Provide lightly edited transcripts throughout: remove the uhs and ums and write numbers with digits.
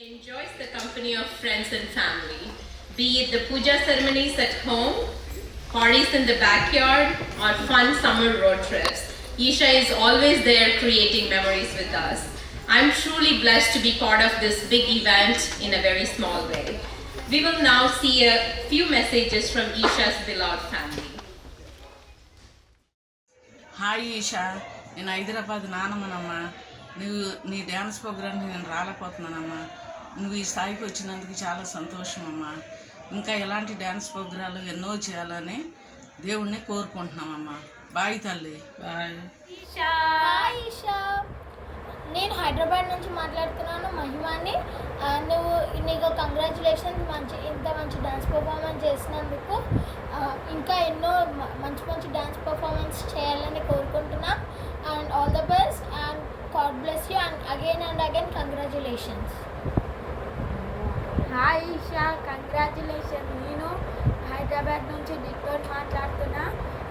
Enjoys the company of friends and family, be it the puja ceremonies at home, parties in the backyard, or fun summer road trips. Eesha is always there creating memories with us. I'm truly blessed to be part of this big event in a very small way. We will now see a few messages from Eesha's beloved family. Hi Eesha, నేను హైదరాబాద్ నానమ్మనమ్మా. నీ dance ప్రోగ్రామ్కి నేను రాలేకపోతున్నానమ్మా. నువ్వు ఈ స్థాయికి వచ్చినందుకు చాలా సంతోషం అమ్మా. ఇంకా ఎలాంటి డ్యాన్స్ ప్రోగ్రాలు ఎన్నో చేయాలని దేవుణ్ణి కోరుకుంటున్నామమ్మా. బాయ్ తల్లి. బాయ్. ఈషా, నేను హైదరాబాద్ నుంచి మాట్లాడుతున్నాను, మహిమాని. నీకు కంగ్రాచులేషన్స్, ఇంత మంచి డ్యాన్స్ పర్ఫార్మెన్స్ చేసినందుకు. ఇంకా ఎన్నో మంచి డ్యాన్స్ పర్ఫార్మెన్స్ చేయాలని కోరుకుంటున్నాం. And all the best and God bless you and again congratulations. Hi Eesha, congratulation. నేను హైదరాబాద్ నుంచి డిక్టోర్ మాట్లాడుతున్నా.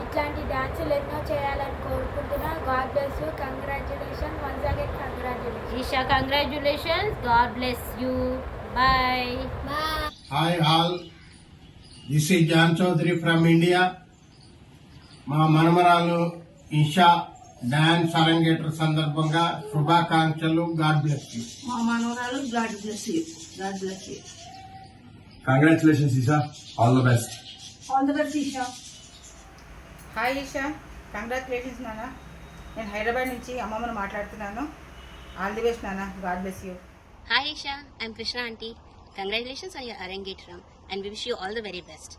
ఇట్లాంటి డ్యాన్సులు ఎన్నో చేయాలని కోరుకుంటున్నా. God bless you. Congratulation. Once again congratulation. Eesha, congratulations. God bless you. Bye. Bye. Hi all, this is John Chaudhary from India. మా మనమరాలు Isha dance అరంగేట్రం సందర్భంగా శుభాకాంక్షలు. God bless you. మా మనవరాలు God bless you. God bless you. Congratulations, Eesha. All the best. All the best Eesha. Hi Eesha, congratulations నాన్న. నేను హైదరాబాద్ నుంచి అమ్మమ్మను మాట్లాడుతున్నాను. ఆల్ ది బెస్ట్ నాన్న. God bless you. Hi Eesha, I'm Krishna auntie. Congratulations on your Arangetram and we wish you all the very best.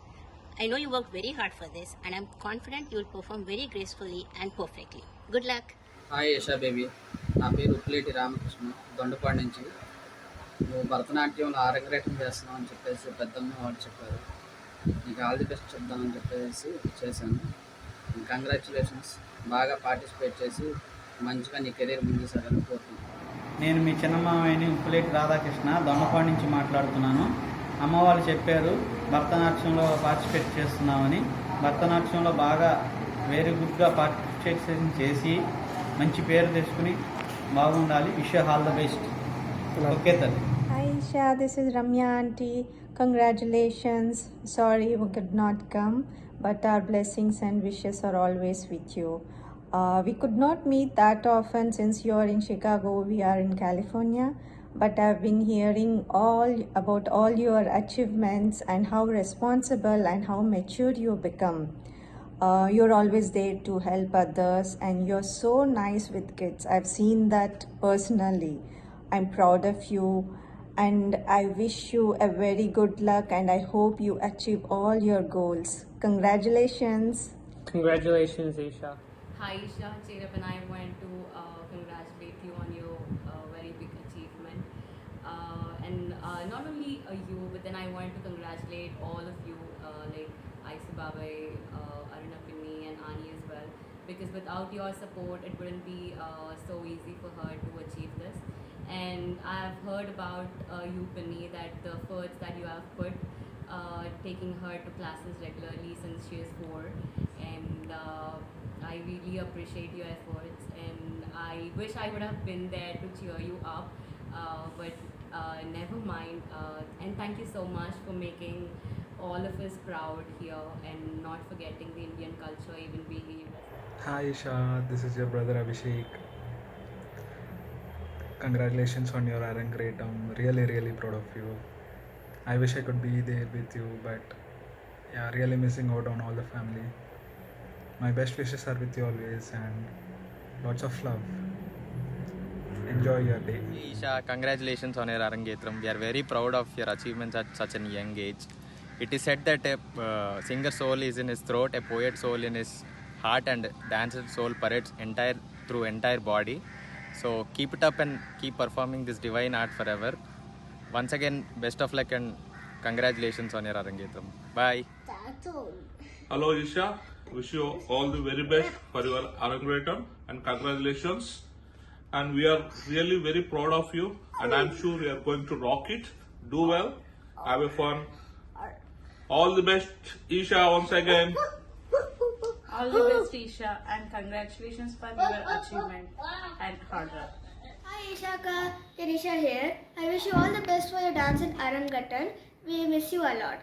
I know you worked very hard for this and I'm confident you will perform very gracefully and perfectly. Good luck. Hi యశా baby, నా పేరు ఉప్పిలేటి రామకృష్ణ, దొండపాడు నుంచి. నువ్వు భరతనాట్యంలో అరంగేట్రం చేస్తున్నావు అని చెప్పేసి పెద్దమ్మ వాళ్ళు చెప్పారు. నీకు ఆల్ ది బెస్ట్ చెప్దామని చెప్పేసి చేశాను. కంగ్రాచులేషన్స్. బాగా పార్టిసిపేట్ చేసి మంచిగా నీ కెరీర్ ముందుకు సాగాలని కోరుకుంటున్నాను. నేను మీ చిన్నమామయ్యని ఉప్పులేటి రాధాకృష్ణ, దొండపాడు నుంచి మాట్లాడుతున్నాను. అమ్మ వాళ్ళు చెప్పారు భరతనాట్యంలో పార్టిసిపేట్ చేస్తున్నామని. భరతనాట్యంలో బాగా వెరీ గుడ్గా పార్టిసిపేషన్ చేసి మంచి పేరు తెచ్చుకుని బాగుండాలి. Wish all the best. Okay తల్లి. Hi Isha, this is Ramya auntie. Congratulations. Sorry we could not come, but our blessings and wishes are always with you. We could not meet that often since you are in Chicago, we are in California, but I've been hearing about all your achievements and how responsible and how mature you become. You're always there to help others and you're so nice with kids. I've seen that personally. I'm proud of you and I wish you a very good luck and I hope you achieve all your goals. Congratulations. Congratulations, Eesha. Hi Eesha, Cherup and I want to congratulate you on your very big achievement. And not only you, but then I want to congratulate all of you like Aisa Babai, Arunapini and Ani as well. Because without your support, it wouldn't be so easy for her to achieve this. And I've heard about you, Pinny, that the efforts that you have put taking her to classes regularly since she is 4. And I really appreciate your efforts. And I wish I would have been there to cheer you up. But never mind. And thank you so much for making all of us proud here and not forgetting the Indian culture, even being here. Hi, Eesha. This is your brother Abhishek. Congratulations on your Arangetram. Really proud of you. I wish I could be there with you, but yeah, really missing out on all the family. My best wishes are with you always and lots of love. Enjoy your day. Eesha, congratulations on your Arangetram. We are very proud of your achievements at such a young age. It is said that a singer's soul is in his throat, a poet's soul in his heart, and dancer's soul parades through entire body. So keep it up and keep performing this divine art forever. Once again, best of luck and congratulations on your Arangetram. Bye. Hello Eesha, wish you all the very best for your Arangetram and congratulations. And we are really very proud of you and I'm sure you are going to rock it. Do well, have a fun. All the best Eesha once again. All the best Eesha and congratulations for your achievement and hard work. Hi Ishaka, Kenisha here. I wish you all the best for your dance in Arangetram. We miss you a lot.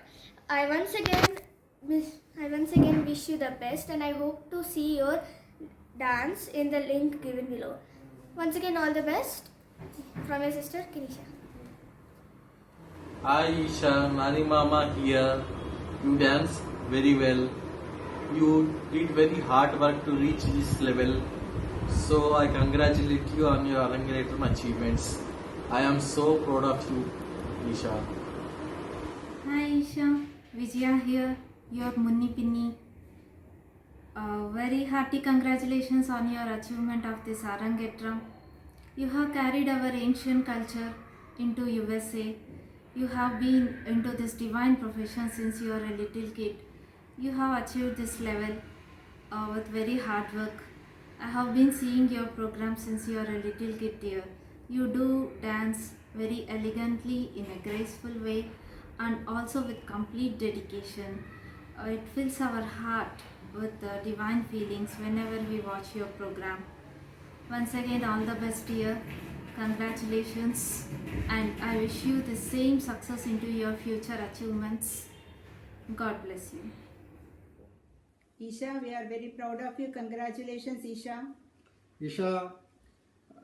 I once again wish you the best, and I hope to see your dance in the link given below. Once again, all the best from your sister Kenisha. Hi Eesha, Nani Mama here. You dance very well. You did very hard work to reach this level. So I congratulate you on your Arangetram achievements. I am so proud of you, Eesha. Hi Isha, Vijaya here, your Munni Pinni. Very hearty congratulations on your achievement of this Arangetram. You have carried our ancient culture into USA. You have been into this divine profession since you are a little kid. You have achieved this level with very hard work. I have been seeing your program since you are a little kid dear. You do dance very elegantly in a graceful way and also with complete dedication. It fills our heart with divine feelings whenever we watch your program. Once again, all the best dear. Congratulations, and I wish you the same success into your future achievements. God bless you. Eesha, we are very proud of you. Congratulations, Eesha. Eesha,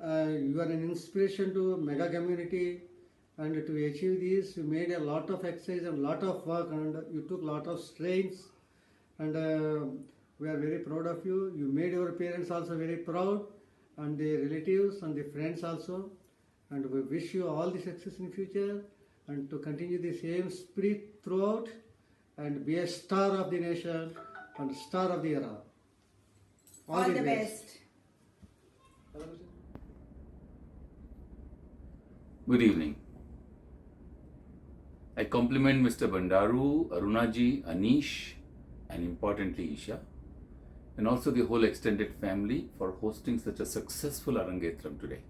you are an inspiration to mega community, and to achieve this you made a lot of exercise and lot of work, and you took lot of strains, and we are very proud of you. You made your parents also very proud, and their relatives and the friends also, and we wish you all the success in future and to continue the same spirit throughout and be a star of the nation and star of the era. All the best. Good evening. I compliment Mr. Bandaru, Arunaji, Anish, and importantly Eesha, and also the whole extended family for hosting such a successful Arangetram today.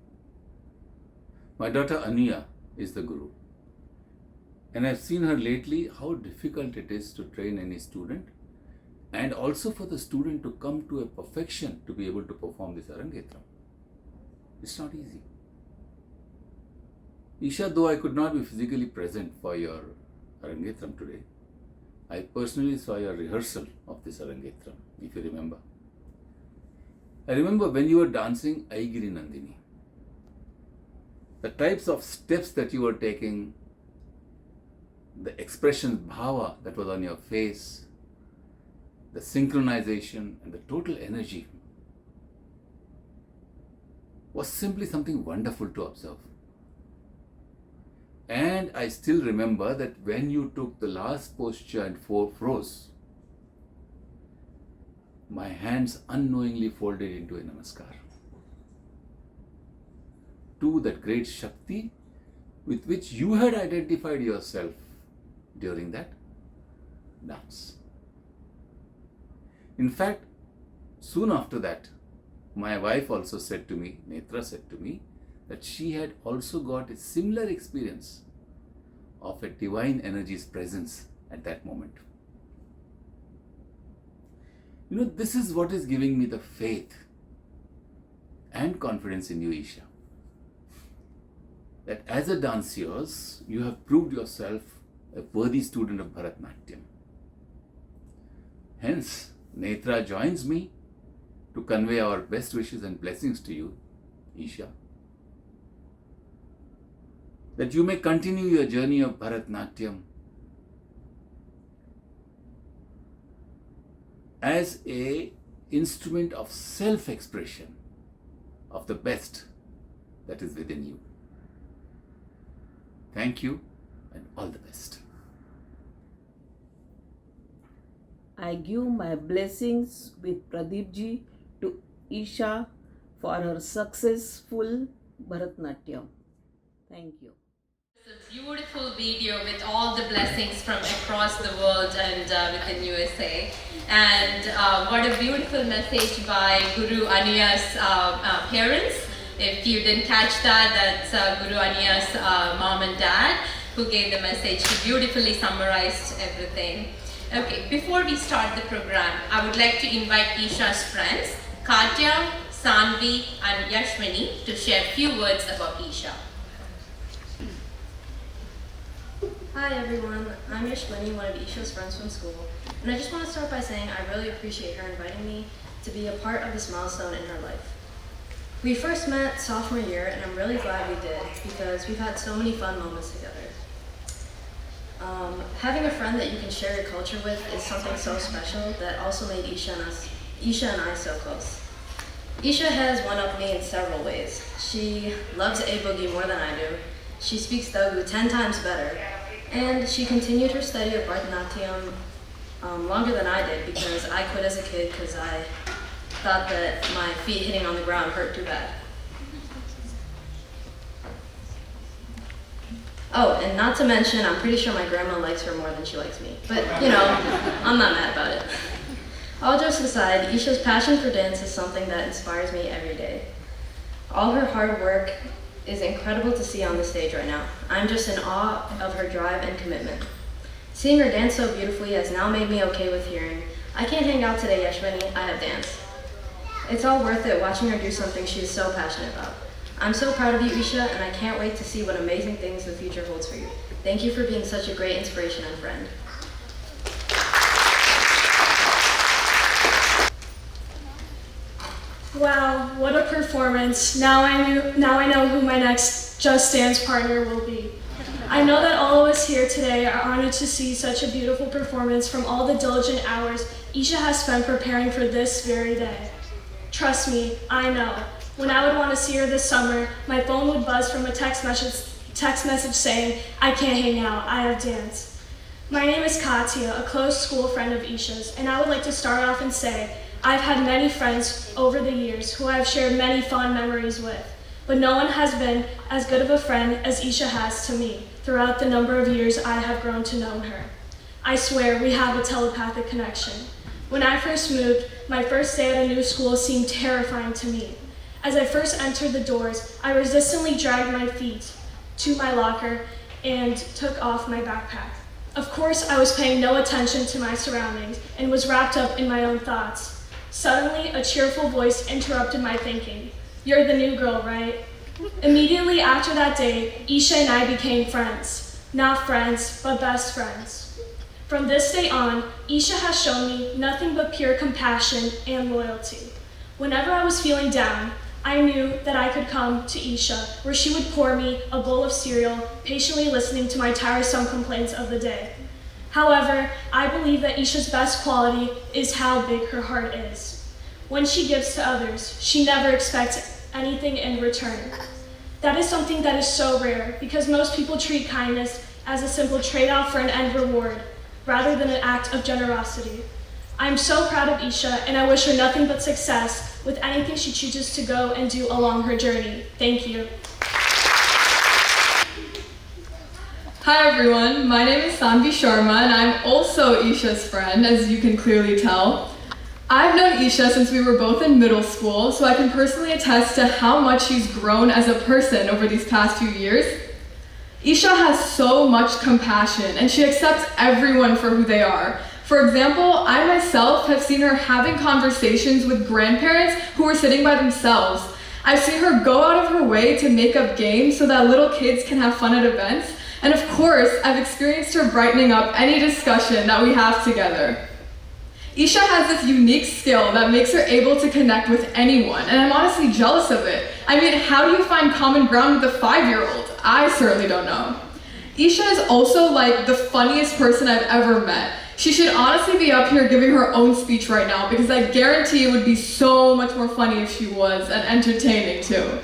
My daughter Ania is the guru, and I've seen her lately how difficult it is to train any student, and also for the student to come to a perfection to be able to perform this Arangetram. It's not easy. Eesha, though I could not be physically present for your Arangetram today, I personally saw your rehearsal of this Arangetram, if you remember. I remember when you were dancing Aigiri Nandini, the types of steps that you were taking, the expression bhava that was on your face, the synchronization and the total energy was simply something wonderful to observe. And I still remember that when you took the last posture and 4 rows, my hands unknowingly folded into a namaskar to that great Shakti with which you had identified yourself during that dance. In fact, soon after that, my wife also said to me, Netra said to me, that she had also got a similar experience of a divine energy's presence at that moment. You know, this is what is giving me the faith and confidence in you, Eesha. That as a danseuse, you have proved yourself a worthy student of Bharatanatyam. Hence, Netra joins me to convey our best wishes and blessings to you, Eesha. That you may continue your journey of Bharatanatyam as an instrument of self-expression of the best that is within you. Thank you and all the best. I give my blessings with Pradeepji to Eesha for her successful Bharatanatyam. Thank you. It's a beautiful video with all the blessings from across the world and within USA. And what a beautiful message by Guru Aniya's parents. If you didn't catch that, that's Guru Aniya's mom and dad who gave the message. He beautifully summarized everything. Okay, before we start the program, I would like to invite Eesha's friends, Katya, Sanvi, and Yashwini to share a few words about Eesha. Hi everyone, I'm Yashwini, one of Eesha's friends from school, and I just want to start by saying I really appreciate her inviting me to be a part of this milestone in her life. We first met sophomore year, and I'm really glad we did because we've had so many fun moments together. Having a friend that you can share your culture with is something so special that also made Eesha and I so close. Eesha has one-upped me in several ways. She loves A-Boogie more than I do. She speaks Telugu 10 times better. And she continued her study of Bharatanatyam longer than I did because I quit as a kid because I thought that my feet hitting on the ground hurt too bad. Oh, and not to mention, I'm pretty sure my grandma likes her more than she likes me. But, you know, I'm not mad about it. All jokes aside, Eesha's passion for dance is something that inspires me every day. All her hard work is incredible to see on the stage right now. I'm just in awe of her drive and commitment. Seeing her dance so beautifully has now made me okay with hearing, I can't hang out today, Yashwini, I have dance. It's all worth it watching her do something she is so passionate about. I'm so proud of you, Eesha, and I can't wait to see what amazing things the future holds for you. Thank you for being such a great inspiration and friend. Wow, what a performance. Now I know who my next Just Dance partner will be. I know that all of us here today are honored to see such a beautiful performance from all the diligent hours Eesha has spent preparing for this very day. Trust me, I know. When I would want to see her this summer, my phone would buzz from a text message saying, I can't hang out, I have dance. My name is Katya, a close school friend of Eesha's, and I would like to start off and say, I've had many friends over the years who I've shared many fond memories with, but no one has been as good of a friend as Eesha has to me throughout the number of years I have grown to know her. I swear we have a telepathic connection. When I first moved, my first day at a new school seemed terrifying to me. As I first entered the doors, I resistantly dragged my feet to my locker and took off my backpack. Of course, I was paying no attention to my surroundings and was wrapped up in my own thoughts. Suddenly, a cheerful voice interrupted my thinking. You're the new girl, right? Immediately after that day, Eesha and I became friends. Not friends, but best friends. From this day on, Eesha has shown me nothing but pure compassion and loyalty. Whenever I was feeling down, I knew that I could come to Eesha, where she would pour me a bowl of cereal, patiently listening to my tiresome complaints of the day. However, I believe that Eesha's best quality is how big her heart is. When she gives to others, she never expects anything in return. That is something that is so rare because most people treat kindness as a simple trade-off for an end reward, rather than an act of generosity. I'm so proud of Eesha, and I wish her nothing but success with anything she chooses to go and do along her journey. Thank you. Hi everyone, my name is Sanvi Sharma and I'm also Eesha's friend, as you can clearly tell. I've known Eesha since we were both in middle school, so I can personally attest to how much she's grown as a person over these past few years. Eesha has so much compassion and she accepts everyone for who they are. For example, I myself have seen her having conversations with grandparents who are sitting by themselves. I've seen her go out of her way to make up games so that little kids can have fun at events. And of course, I've experienced her brightening up any discussion that we have together. Eesha has this unique skill that makes her able to connect with anyone, and I'm honestly jealous of it. I mean, how do you find common ground with a 5-year-old? I certainly don't know. Eesha is also like the funniest person I've ever met. She should honestly be up here giving her own speech right now because I guarantee it would be so much more funny if she was, and entertaining too.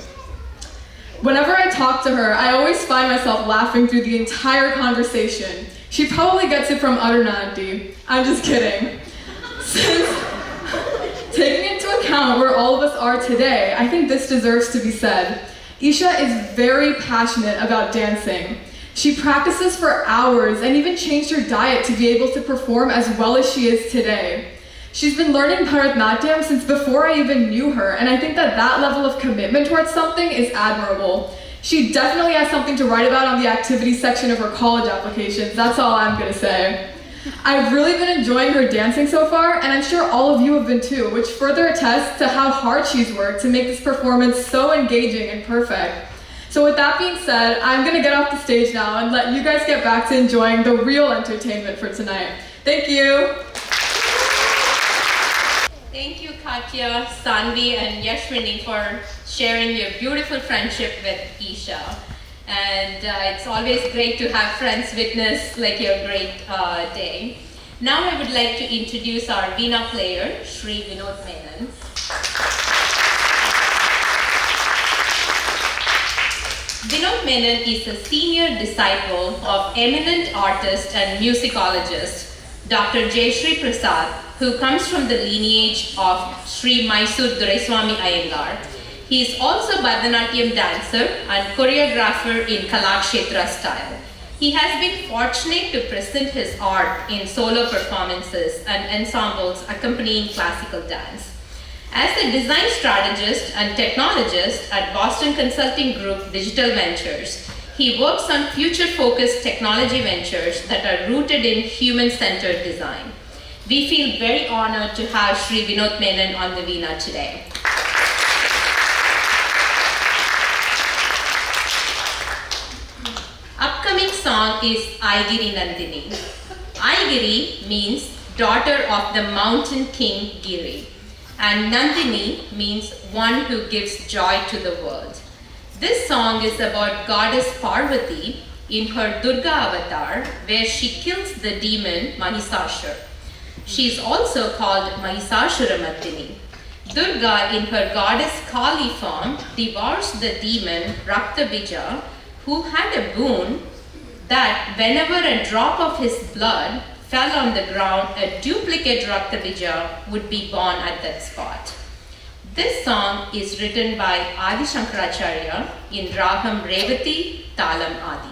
Whenever I talk to her, I always find myself laughing through the entire conversation. She probably gets it from Arangetram. I'm just kidding. Since taking into account where all of us are today, I think this deserves to be said. Eesha is very passionate about dancing. She practices for hours and even changed her diet to be able to perform as well as she is today. She's been learning Bharatanatyam since before I even knew her, and I think that that level of commitment towards something is admirable. She definitely has something to write about on the activities section of her college applications, that's all I'm gonna say. I've really been enjoying her dancing so far, and I'm sure all of you have been too, which further attests to how hard she's worked to make this performance so engaging and perfect. So with that being said, I'm gonna get off the stage now and let you guys get back to enjoying the real entertainment for tonight. Thank you. Thank you, Katya, Sanvi, and Yashwini for sharing your beautiful friendship with Eesha. And it's always great to have friends witness like your great day. Now I would like to introduce our Veena player, Shri Vinod Menon. Vinod Menon is a senior disciple of eminent artist and musicologist Dr. Jayashree Prasad, who comes from the lineage of Sri Mysore Doraiswamy Iyengar. He is also Bharatanatyam dancer and choreographer in Kalakshetra style. He has been fortunate to present his art in solo performances and ensembles accompanying classical dance. As a design strategist and technologist at Boston Consulting Group Digital Ventures, he works on future-focused technology ventures that are rooted in human-centered design. We feel very honored to have Shri Vinod Menon on the Veena today. Upcoming song is Aigiri Nandini. Aigiri means daughter of the mountain king Giri, and Nandini means one who gives joy to the world. This song is about goddess Parvati in her Durga avatar, where she kills the demon Mahisashur. She is also called Mahishasuramardini. Durga in her goddess Kali form devours the demon Raktabija, who had a boon that whenever a drop of his blood fell on the ground, a duplicate Raktabija would be born at that spot. This song is written by Adi Shankaracharya in Ragam Revati, Talam Adi.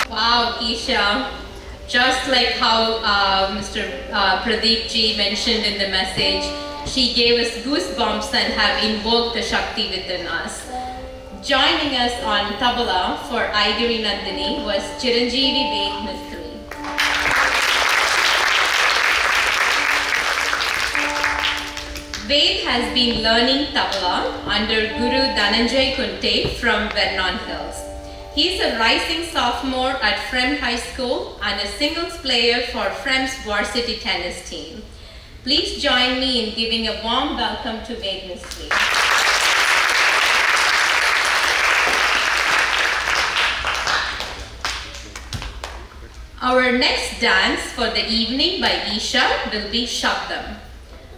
Wow, Eesha. Just like how Mr. Pradeep ji mentioned in the message, she gave us goosebumps and have invoked the Shakti within us. Joining us on tabla for Aigiri Nandini was Chiranjeevi Ved Mistry. Ved has been learning tabla under Guru Dhananjay Kunte from Vernon Hills. He is a rising sophomore at Frem High School and a singles player for Frem's varsity tennis team. Please join me in giving a warm welcome to Ved Mistry. Our next dance for the evening by Eesha will be Shabdam.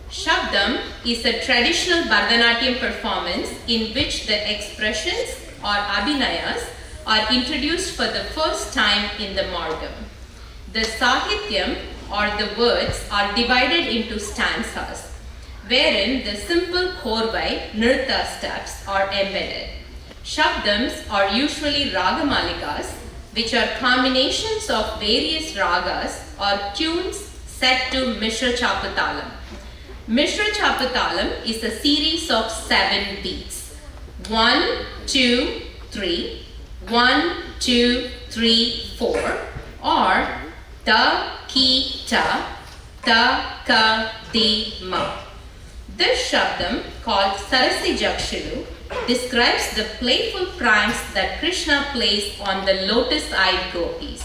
Shabdam is a traditional Bharatanatyam performance in which the expressions or abhinayas are introduced for the first time in the Margam. The Sahityam or the words are divided into stanzas, wherein the simple Korvai Nirta steps are embedded. Shabdams are usually Ragamalikas, which are combinations of various ragas or tunes set to Mishra Chapatalam. Mishra Chapatalam is a series of 7 beats. 1, 2, 3, 1, 2, 3, 4, or ta, ki, ta, ka, di, ma. This Shabdam, called Sarasi Jakshiru, describes the playful pranks that Krishna plays on the lotus-eyed gopis.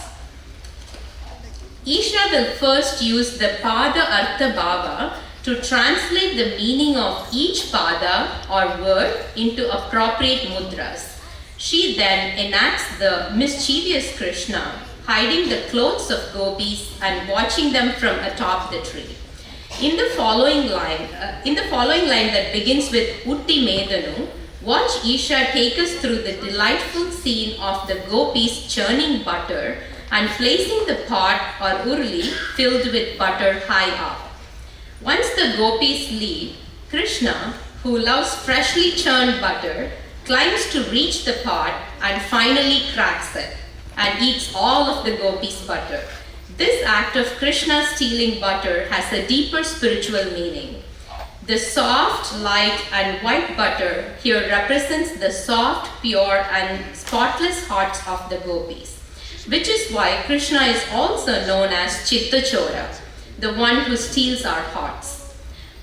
Eesha will first use the Pada Artha Bhava to translate the meaning of each pada or word into appropriate mudras. She then enacts the mischievous Krishna, hiding the clothes of gopis and watching them from atop the tree. In the following line that begins with Utti Medanu, watch Eesha take us through the delightful scene of the gopis churning butter and placing the pot or urli filled with butter high up. Once the gopis leave, Krishna, who loves freshly churned butter, climbs to reach the pot and finally cracks it and eats all of the gopis' butter. This act of Krishna stealing butter has a deeper spiritual meaning. The soft, light and white butter here represents the soft, pure and spotless hearts of the gopis. which is why Krishna is also known as Chittachora, the one who steals our hearts.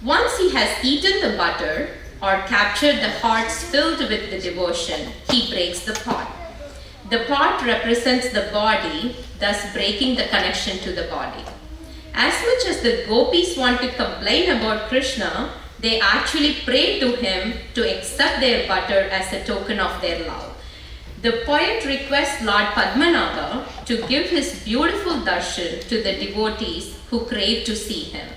Once he has eaten the butter or captured the hearts filled with the devotion, he breaks the pot. The pot represents the body, thus breaking the connection to the body. As much as the gopis want to complain about Krishna, they actually pray to him to accept their butter as a token of their love. The poet requests Lord Padmanabha to give his beautiful darshan to the devotees who crave to see him.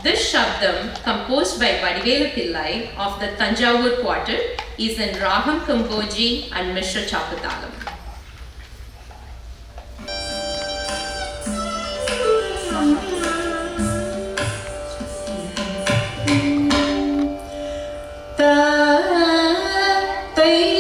This Shabdam, composed by Vadivelu Pillai of the Tanjavur quarter, is in Raham Kamboji and Mishra Chaputalam. Hey,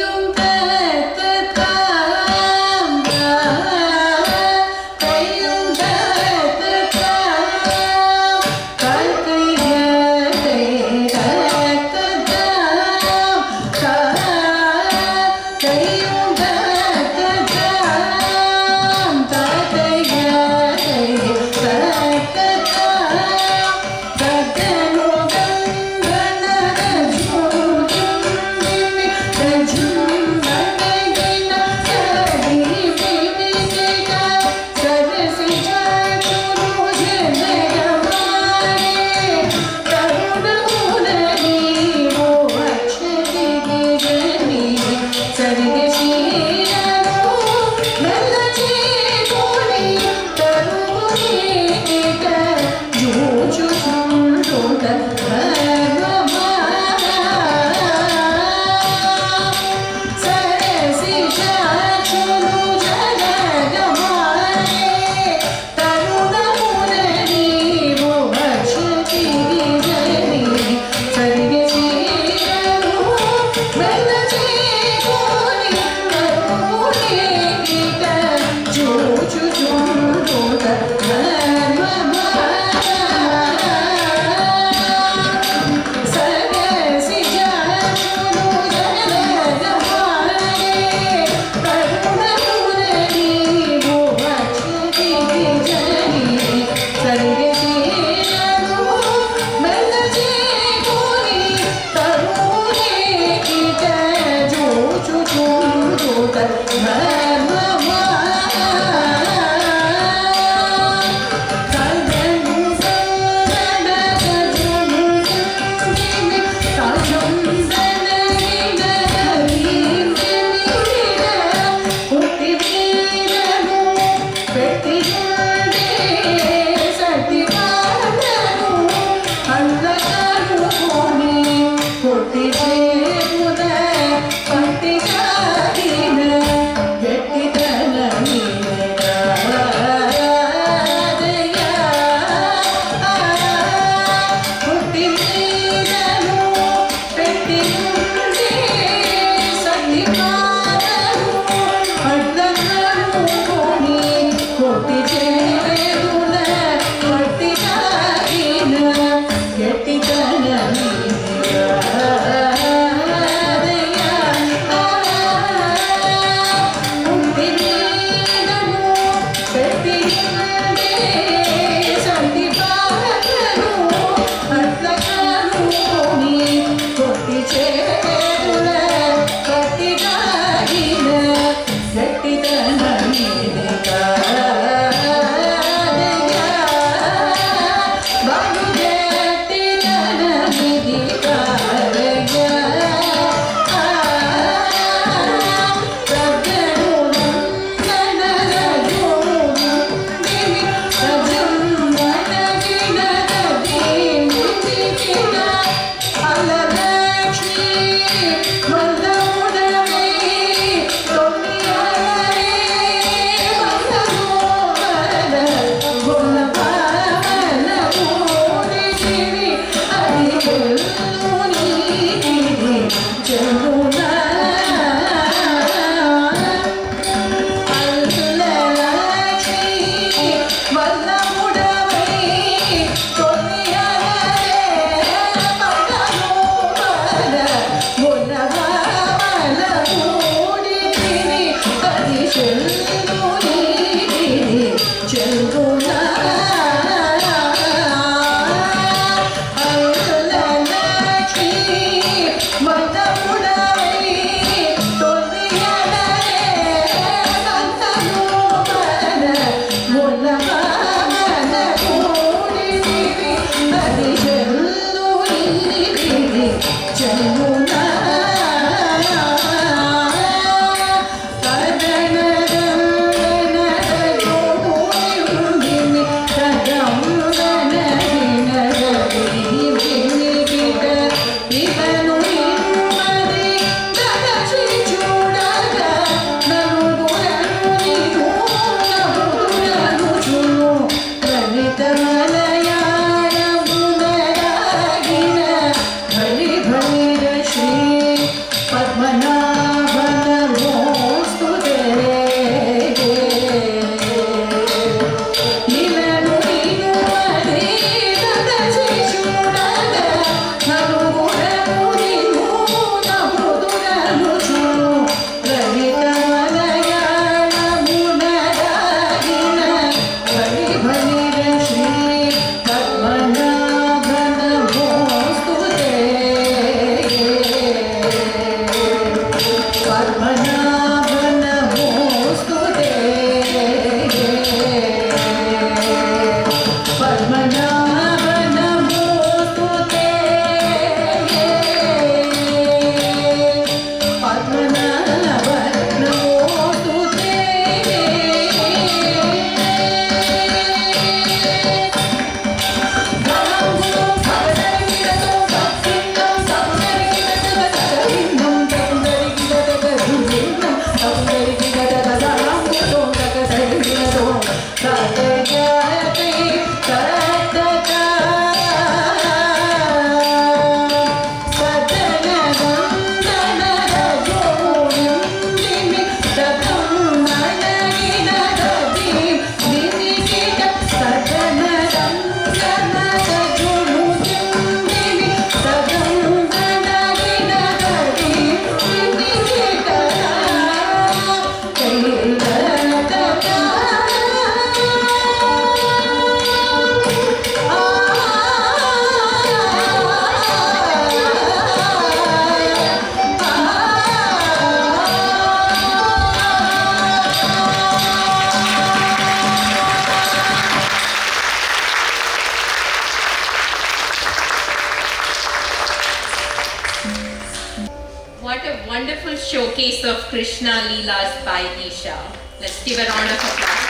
showcase of Krishna Leelas by Eesha. Let's give a round of applause.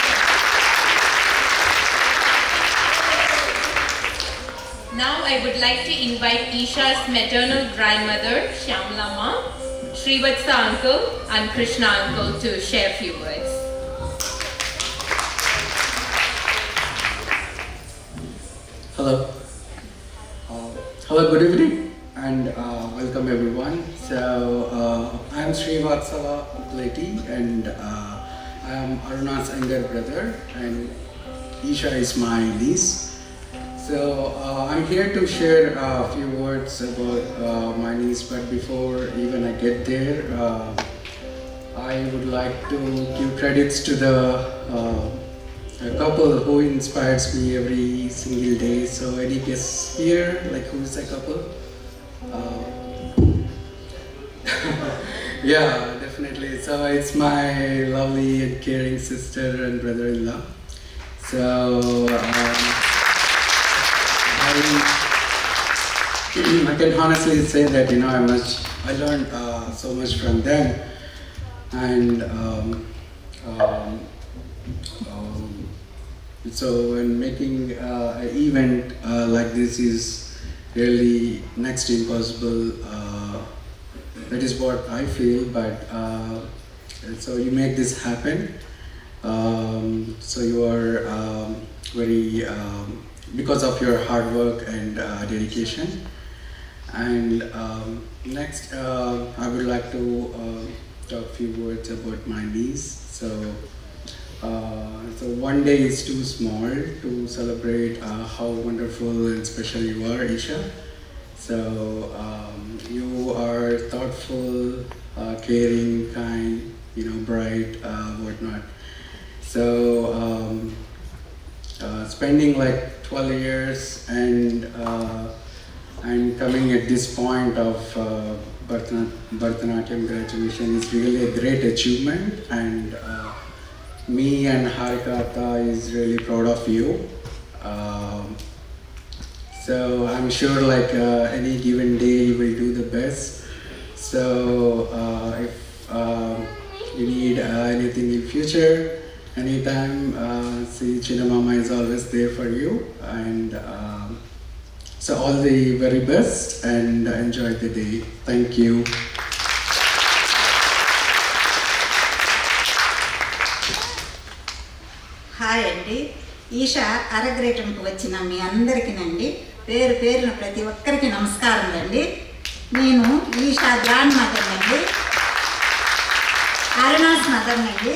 Now I would like to invite Eesha's maternal grandmother, Shyamlama, Srivatsa uncle and Krishna uncle to share a few words. Hello. Hello, good evening and welcome everyone. So I am Srivatsa Pleti and I am Aruna's younger brother and Eesha is my niece. So I'm here to share a few words about my niece, but before even I get there, I would like to give credits to the couple who inspires me every single day. So any guests here, like who is a couple? Yeah, definitely. So it's my lovely and caring sister and brother-in-law. So I can honestly say that I learned so much from them, and so when making an event like this is really next to impossible. That is what I feel, but so you make this happen. So you are very because of your hard work and dedication. And next, I would like to talk a few words about my niece. So one day is too small to celebrate how wonderful and special you are, Eesha. So you are thoughtful, caring, kind, bright, whatnot. So spending like 12 years and coming at this point of Bharatanatyam graduation is really a great achievement, and me and Harikata is really proud of you. So I'm sure like any given day you will do the best. So if you need anything in future, anytime, see Chinamama is always there for you. And so all the very best and enjoy the day. Thank you. Hi అండి. ఈషా అరంగేట్రంకి వచ్చిన మీ అందరికీనండి పేరు పేరున ప్రతి ఒక్కరికి నమస్కారం అండి. నేను Isha grand mother అండి, అరుణాస్ మదర్ అండి.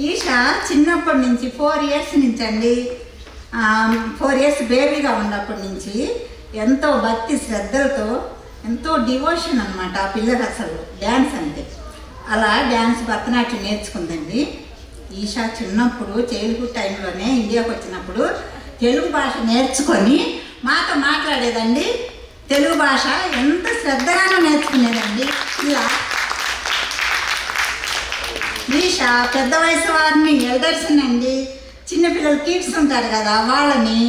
ఈషా చిన్నప్పటి నుంచి 4 years నుంచి అండి, 4 years బేబీగా ఉన్నప్పటి నుంచి ఎంతో భక్తి శ్రద్ధలతో ఎంతో డివోషన్ అనమాట ఆ పిల్లకి అసలు డ్యాన్స్ అంటే. అలా డ్యాన్స్ భరతనాట్యం నేర్చుకుందండి. ఈషా చిన్నప్పుడు చైల్డ్హుడ్ టైంలోనే ఇండియాకి వచ్చినప్పుడు తెలుగు భాష నేర్చుకొని మాతో మాట్లాడేదండి. తెలుగు భాష ఎంత శ్రద్ధగానో నేర్చుకునేదండి. ఇలా ఈషా పెద్ద వయసు వారిని ఎల్డర్స్ని అండి, చిన్నపిల్లలు కిడ్స్ ఉంటారు కదా వాళ్ళని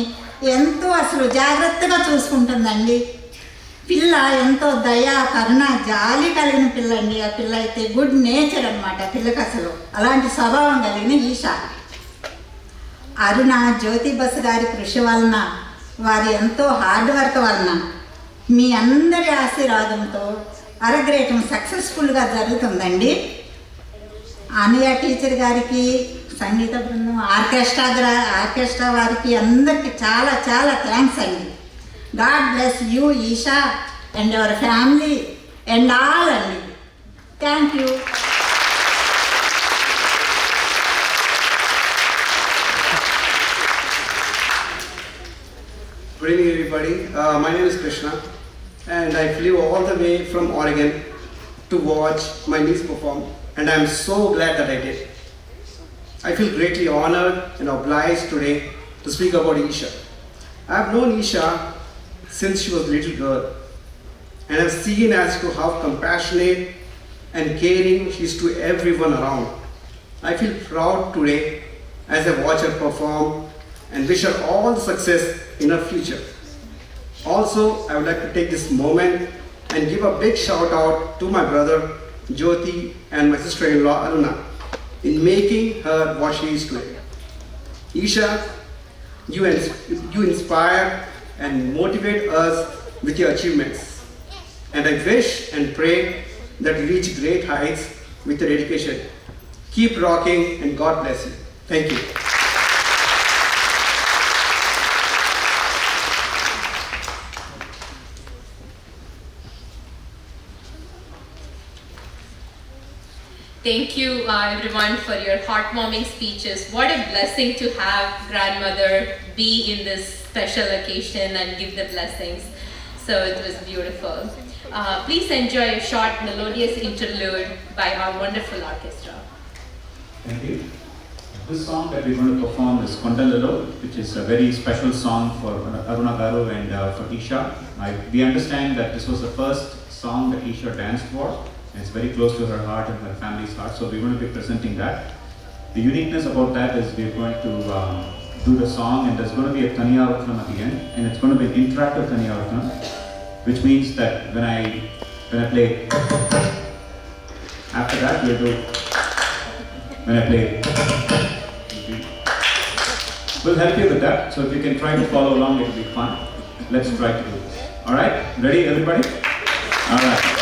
ఎంతో అసలు జాగ్రత్తగా చూసుకుంటుందండి. పిల్ల ఎంతో దయ కరుణ జాలి కలిగిన పిల్ల అండి. ఆ పిల్ల అయితే గుడ్ నేచర్ అనమాట. పిల్లకి అసలు అలాంటి స్వభావం కలిగిన ఈషా. అరుణ జ్యోతి బస్ గారి కృషి వలన, వారి ఎంతో హార్డ్ వర్క్ వలన, మీ అందరి ఆశీర్వాదంతో అరంగేట్రం సక్సెస్ఫుల్గా జరుగుతుందండి. అనయ్య టీచర్ గారికి, సంగీత బృందం, ఆర్కెస్ట్రా వారికి అందరికీ చాలా చాలా థ్యాంక్స్ అండి. God bless you, Eesha, and your family and all అండి. Thank you. Good evening, everybody. My name is Krishna, and I flew all the way from Oregon to watch my niece perform, and I'm so glad that I did. I feel greatly honored and obliged today to speak about Eesha. I've known Eesha since she was a little girl, and I've seen as to how compassionate and caring she is to everyone around. I feel proud today as I watch her perform and wish her all the success in her future. Also, I would like to take this moment and give a big shout out to my brother Jyoti and my sister-in-law Aruna in making her what she is today. Eesha, you inspire and motivate us with your achievements. And I wish and pray that you reach great heights with your dedication. Keep rocking and God bless you. Thank you. Thank you everyone for your heartwarming speeches. What a blessing to have grandmother be in this special occasion and give the blessings. So it was beautiful. Please enjoy a short melodious interlude by our wonderful orchestra. Thank you. This song that we're going to perform is Kondalalo, which is a very special song for Aruna Garu and for Eesha. We understand that this was the first song that Eesha danced for. It's very close to her heart and her family's heart, so we're going to be presenting that. The uniqueness about that is we're going to do the song, and there's going to be a Taniyavatram at the end, and it's going to be an interactive Taniyavatram, which means that when I play, after that we'll do, when I play, we'll help you with that, so if you can try to follow along, it'll be fun. Let's try to do this. Alright, ready everybody? Alright.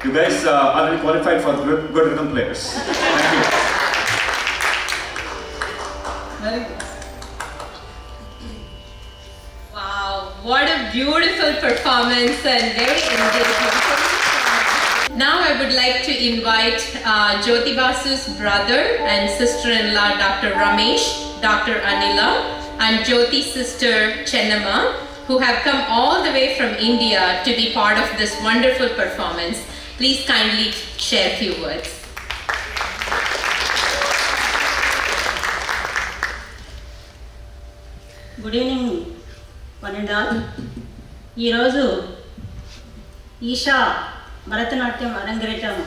You guys are already qualified for good rhythm players. Thank you. Wow, what a beautiful performance and very engaging. Now I would like to invite Jyoti Basu's brother and sister-in-law Dr. Ramesh, Dr. Anila and Jyoti's sister Chennamma, who have come all the way from India to be part of this wonderful performance. Please kindly share a few words. Good evening one and all. ఈరోజు ఈషా భరతనాట్యం అరంగేట్రం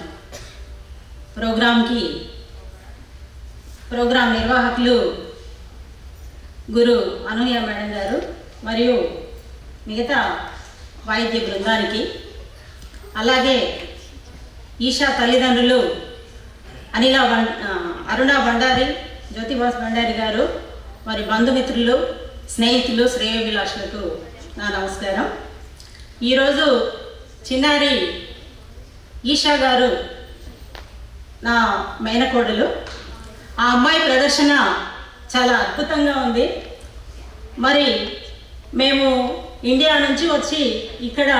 programme నిర్వాహకులు గురు Anuya madam గారు మరియు మిగతా వాయిద్య బృందానికి, అలాగే ఈషా తల్లిదండ్రులు అరుణా బండారి, జ్యోతిబాస్ బండారి గారు, మరి బంధుమిత్రులు, స్నేహితులు, శ్రేయోభిలాషులకు నా నమస్కారం. ఈరోజు చిన్నారి ఈషా గారు నా మేనకోడలు. ఆ అమ్మాయి ప్రదర్శన చాలా అద్భుతంగా ఉంది. మరి మేము ఇండియా నుంచి వచ్చి ఇక్కడ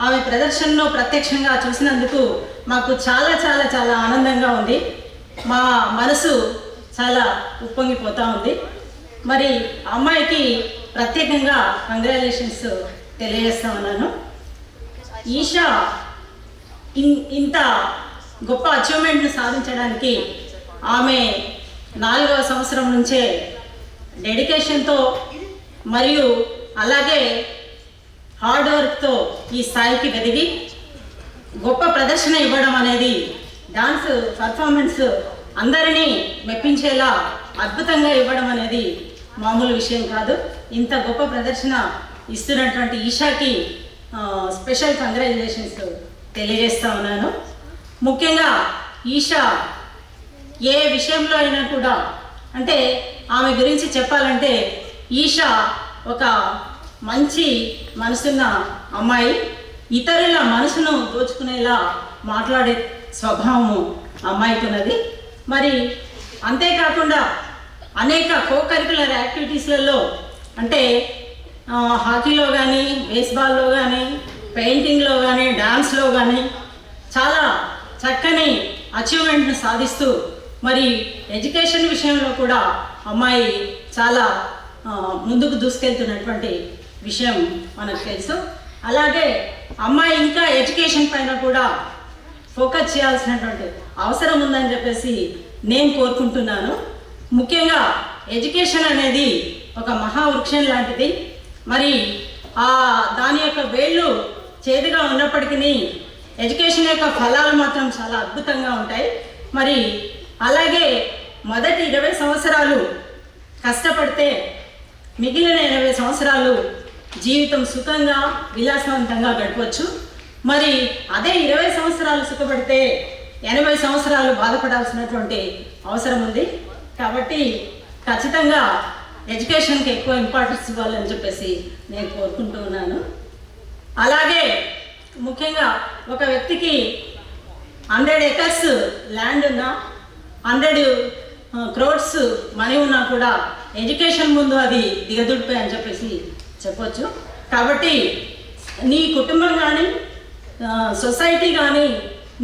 ఆమె ప్రదర్శనలో ప్రత్యక్షంగా చూసినందుకు మాకు చాలా చాలా చాలా ఆనందంగా ఉంది. మా మనసు చాలా ఉప్పొంగిపోతూ ఉంది. మరి అమ్మాయికి ప్రత్యేకంగా కంగ్రాచులేషన్స్ తెలియజేస్తా ఉన్నాను. ఈషా ఇంత గొప్ప అచీవ్మెంట్ను సాధించడానికి ఆమె 4వ సంవత్సరం నుంచే డెడికేషన్తో మరియు అలాగే హార్డ్ వర్క్తో ఈ స్థాయికి ఎదిగి గొప్ప ప్రదర్శన ఇవ్వడం అనేది, డాన్స్ పర్ఫార్మెన్స్ అందరినీ మెప్పించేలా అద్భుతంగా ఇవ్వడం అనేది మామూలు విషయం కాదు. ఇంత గొప్ప ప్రదర్శన ఇస్తున్నటువంటి ఈషాకి స్పెషల్ కంగ్రాచులేషన్స్ తెలియజేస్తా ఉన్నాను. ముఖ్యంగా ఈషా ఏ విషయంలో అయినా కూడా, అంటే ఆమె గురించి చెప్పాలంటే ఈషా ఒక మంచి మనసున్న అమ్మాయి, ఇతరుల మనసును దోచుకునేలా మాట్లాడే స్వభావము అమ్మాయికి ఉన్నది. మరి అంతేకాకుండా అనేక కో-కరికులర్ యాక్టివిటీస్లలో, అంటే హాకీలో కానీ, బేస్బాల్లో కానీ, పెయింటింగ్లో కానీ, డాన్స్లో కానీ చాలా చక్కని అచీవ్మెంట్ను సాధిస్తూ, మరి ఎడ్యుకేషన్ విషయంలో కూడా అమ్మాయి చాలా ముందుకు దూసుకెళ్తున్నటువంటి విషయం మనకు తెలుసు. అలాగే అమ్మాయి ఇంకా ఎడ్యుకేషన్ పైన కూడా ఫోకస్ చేయాల్సినటువంటి అవసరం ఉందని చెప్పేసి నేను కోరుకుంటున్నాను. ముఖ్యంగా ఎడ్యుకేషన్ అనేది ఒక మహావృక్షం లాంటిది. మరి దాని యొక్క వేళ్ళు చేదుగా ఉన్నప్పటికీ ఎడ్యుకేషన్ యొక్క ఫలాలు మాత్రం చాలా అద్భుతంగా ఉంటాయి. మరి అలాగే మొదటి 20 సంవత్సరాలు కష్టపడితే మిగిలిన 80 సంవత్సరాలు జీవితం సుఖంగా విలాసవంతంగా గడపవచ్చు. మరి అదే 20 సంవత్సరాలు సుఖపడితే 80 సంవత్సరాలు బాధపడాల్సినటువంటి అవసరం ఉంది. కాబట్టి ఖచ్చితంగా ఎడ్యుకేషన్కి ఎక్కువ ఇంపార్టెన్స్ ఇవ్వాలని చెప్పేసి నేను కోరుకుంటూ ఉన్నాను. అలాగే ముఖ్యంగా ఒక వ్యక్తికి 100 acres ల్యాండ్ ఉన్నా, 100 crores మనీ ఉన్నా కూడా ఎడ్యుకేషన్ ముందు అది దిగదుడిపోయి అని చెప్పేసి చెప్పొచ్చు. కాబట్టి నీ కుటుంబం కానీ, సొసైటీ కానీ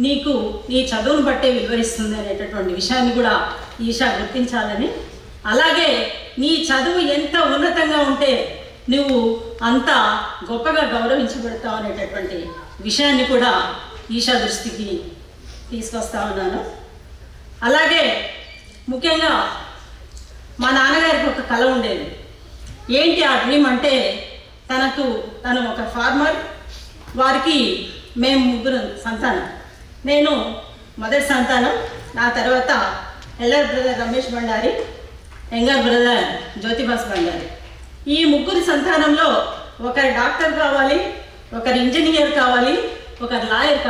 నీకు నీ చదువును బట్టే వివరిస్తుంది అనేటటువంటి విషయాన్ని కూడా ఈషా గుర్తించాలని, అలాగే నీ చదువు ఎంత ఉన్నతంగా ఉంటే నువ్వు అంత గొప్పగా గౌరవించబడతావు అనేటటువంటి విషయాన్ని కూడా ఈషా దృష్టికి తీసుకొస్తా ఉన్నాను. అలాగే ముఖ్యంగా మా నాన్నగారికి ఒక కళ ఉండేది. ఏంటి ఆ డ్రీమ్ అంటే, తను ఒక ఫార్మర్, వారికి మేము 3 సంతానం. నేను మొదటి సంతానం, నా తర్వాత elder brother Ramesh Bandari, younger brother Jyotibas Bandari. ఈ 3 సంతానంలో ఒకరు డాక్టర్ కావాలి, ఒకరు ఇంజనీర్ కావాలి, ఒకరు లాయర్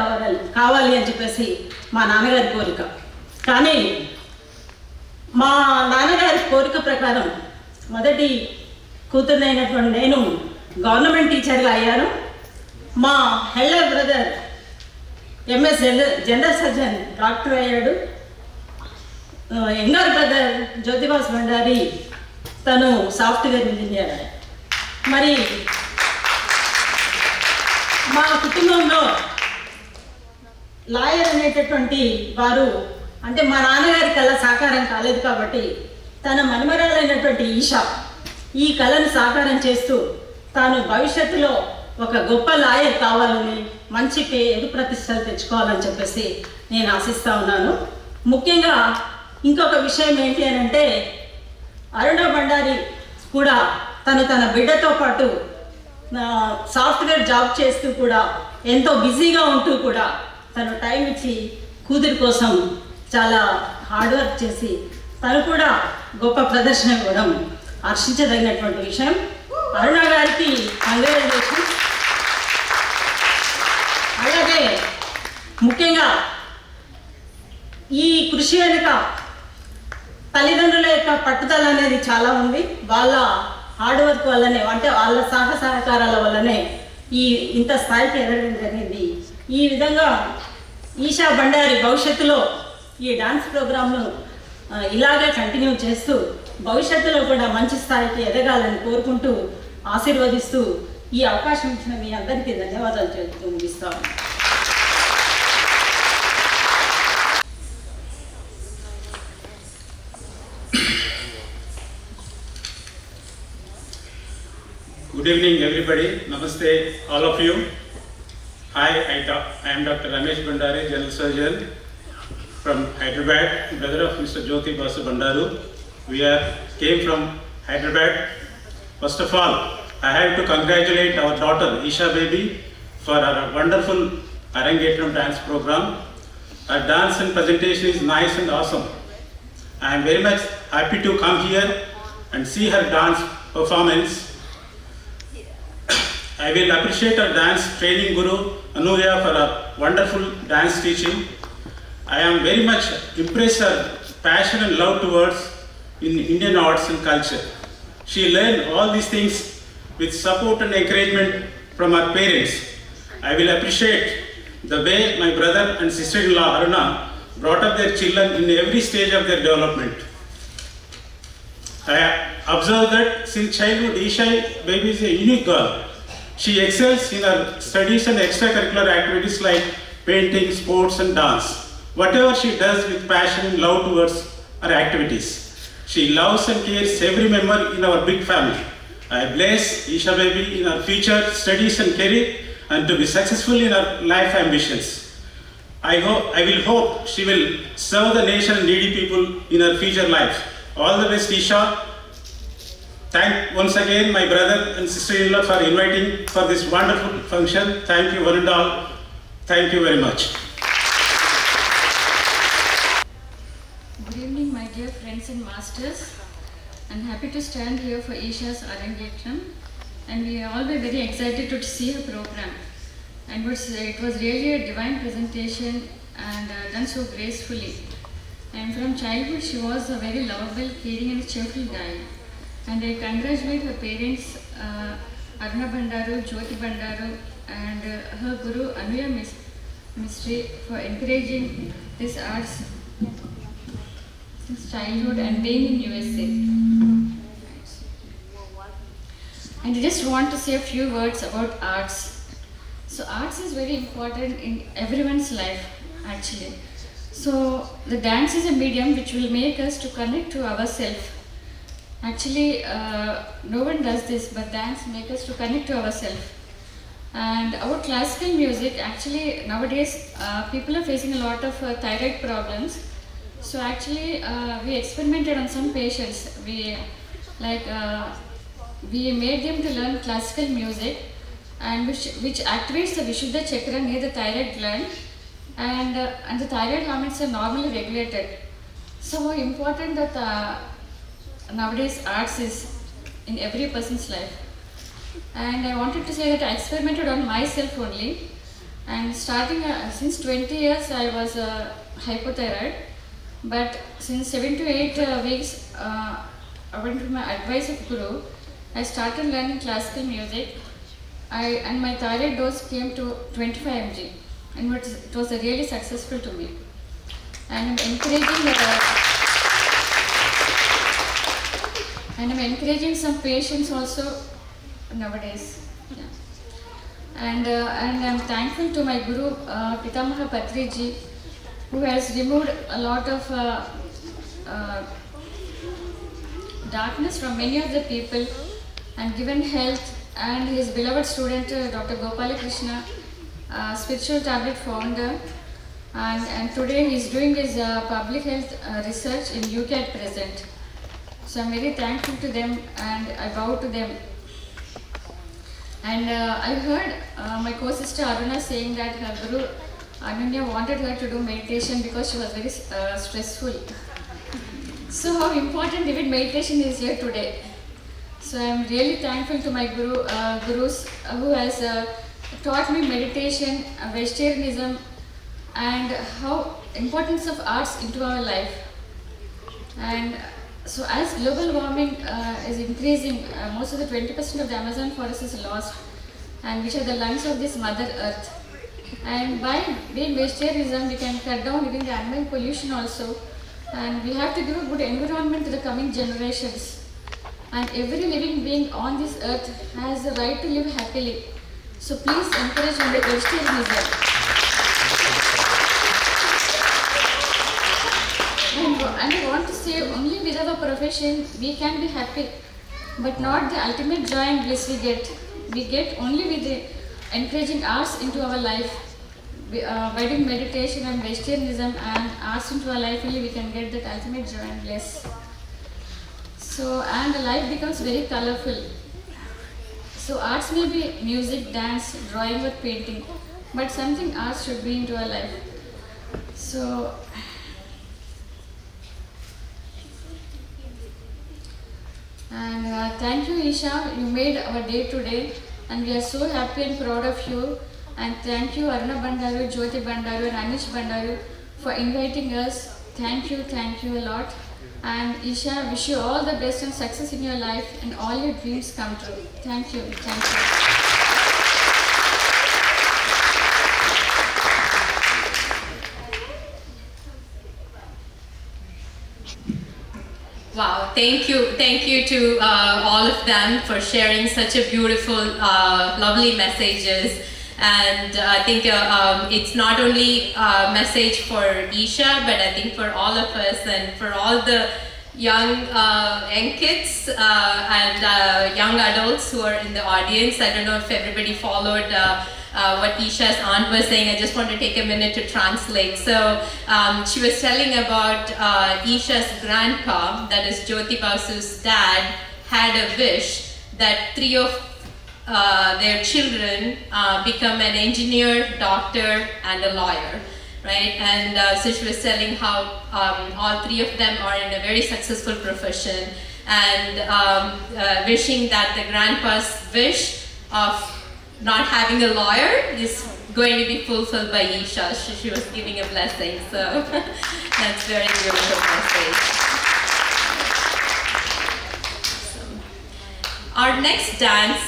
కావాలి అని చెప్పేసి మా నాన్నగారి కోరిక. కానీ మా నాన్నగారి కోరిక ప్రకారం మొదటి కూతురునైనటువంటి నేను గవర్నమెంట్ టీచర్గా అయ్యాను. మా elder brother MS general surgeon doctor అయ్యాడు. యంగర్ బ్రదర్ జ్యోతిబాస్ భండారి తను సాఫ్ట్వేర్ ఇంజనీర్. మరి మా కుటుంబంలో లాయర్ అనేటటువంటి వారు అంటే మా నాన్నగారి కళ సాకారం కాలేదు కాబట్టి తన మనుమరాలైనటువంటి ఈషా ఈ కళను సాకారం చేస్తూ తాను భవిష్యత్తులో ఒక గొప్ప లాయర్ కావాలని మంచి పేరు ప్రతిష్టలు తెచ్చుకోవాలని చెప్పేసి నేను ఆశిస్తూ ఉన్నాను. ముఖ్యంగా ఇంకొక విషయం ఏంటి అని అంటే అరుణ భండారి కూడా తన బిడ్డతో పాటు సాఫ్ట్వేర్ జాబ్ చేస్తూ కూడా ఎంతో బిజీగా ఉంటూ కూడా తను టైం ఇచ్చి కూతురి కోసం చాలా హార్డ్ వర్క్ చేసి తను కూడా గొప్ప ప్రదర్శన ఇవ్వడం హర్షించదగినటువంటి విషయం. అరుణ గారికి కంగ్రాచులేషన్స్. అలాగే ముఖ్యంగా ఈ కృషి వెనుక తల్లిదండ్రుల యొక్క పట్టుదల అనేది చాలా ఉంది. వాళ్ళ హార్డ్ వర్క్ వల్లనే అంటే వాళ్ళ సహకారాల వల్లనే ఇంత స్థాయికి ఎదగడం జరిగింది. ఈ విధంగా ఈషా భండారి భవిష్యత్తులో ఈ డాన్స్ ప్రోగ్రాంను ఇలాగే కంటిన్యూ చేస్తూ భవిష్యత్తులో కూడా మంచి స్థాయికి ఎదగాలని కోరుకుంటూ ఆశీర్వదిస్తూ ఈ అవకాశం ఇచ్చిన మీ అందరికీ ధన్యవాదాలు చెబుతూ ముగిస్తాను. Good evening, everybody. Namaste, all of you. Hi, I am Dr. Ramesh Bhandari, General Surgeon from Hyderabad, brother of Mr. Jyoti Basu Bandaru. We came from Hyderabad. First of all, I have to congratulate our daughter Eesha baby for her wonderful Arangetram dance program. Her dance and presentation is nice and awesome. I am very much happy to come here and see her dance performance. I will appreciate our dance training guru Anuya for her wonderful dance teaching. I am very much impressed her passion and love towards in Indian arts and culture. She learned all these things with support and encouragement from her parents. I will appreciate the way my brother and sister-in-law Aruna brought up their children in every stage of their development. I observed that since childhood Eesha baby is a unique girl. She excels in her studies and extracurricular activities like painting, sports and dance. Whatever she does with passion and love towards her activities. She loves and cares every member in our big family. I bless Eesha baby in her future studies and career and to be successful in her life ambitions. I will hope she will serve the nation and needy people in her future life. All the best, Eesha. Thank once again my brother and sister-in-law for inviting for this wonderful function. Thank you one and all. Thank you very much. Good evening my dear friends and masters. I'm happy to stand here for Eesha's Arangetram and we all were very excited to see her program. And it was really a divine presentation and done so gracefully. And from childhood she was a very lovable, caring and cheerful guide. And I congratulate her parents Aruna Bandaru, Jyoti Bandaru and her guru Anuya Mistry for encouraging this arts since childhood and being in USA. And I just want to say a few words about arts. So arts is very important in everyone's life actually. So the dance is a medium which will make us to connect to ourselves. Actually, no one does this, but dance makes us to connect to ourselves. And our classical music, actually nowadays people are facing a lot of thyroid problems. So actually we experimented on some patients. We made them to learn classical music and which activates the Vishuddha chakra near the thyroid gland and the thyroid hormones are normally regulated. So important that nowadays arts is in every person's life. And I wanted to say that I experimented on myself only and starting since 20 years I was hypothyroid, but since 7 to 8 weeks according to my advice of guru I started learning classical music and my thyroid dose came to 25 mg. and it was really successful to me. And I'm encouraging some patients also nowadays. Yeah. And I'm thankful to my Guru Pitamaha Patriji, who has removed a lot of darkness from many of the people and given health, and his beloved student Dr. Gopala Krishna, spiritual tablet founder, and today he is doing his public health research in UK at present. So I'm very thankful to them and I bow to them. And I heard my co-sister Aruna saying that her Guru Ananya wanted her to do meditation because she was very stressful. So how important even meditation is here today. So I am really thankful to my gurus who has taught me meditation, vegetarianism, and how importance of arts into our life. And so as global warming is increasing, most of the 20% of the Amazon forest is lost, and which are the lungs of this Mother Earth. And by being vegetarianism, we can cut down even the animal pollution also, and we have to give a good environment to the coming generations. And every living being on this earth has the right to live happily. So please encourage vegetarianism. And I want to say, only with our profession we can be happy, but not the ultimate joy and bliss we get. We get only with the encouraging arts into our life. By doing meditation and vegetarianism and arts into our life, only we can get that ultimate joy and bliss. So, and life becomes very colorful. So arts may be music, dance, drawing or painting, but something arts should bring into our life. So, and thank you Eesha, you made our day today and we are so happy and proud of you. And thank you Aruna Bandaru, Jyoti Bandaru and Anish Bandaru for inviting us. Thank you a lot. And Eesha, wish you all the best and success in your life and all your dreams come true. Thank you. Wow, thank you to all of them for sharing such a beautiful, lovely messages. And I think it's not only a message for Eesha, but I think for all of us and for all the young kids and young adults who are in the audience. I don't know if everybody followed what Eesha's aunt was saying. I just want to take a minute to translate. So she was telling about Eesha's grandpa, that is Jyoti Basu's dad, had a wish that 3 of their children become an engineer, doctor, and a lawyer, right? And so she was telling how all 3 of them are in a very successful profession, and wishing that the grandpa's wish of not having a lawyer is going to be fulfilled by Eesha. She was giving a blessing, so that's very beautiful message. Our next dance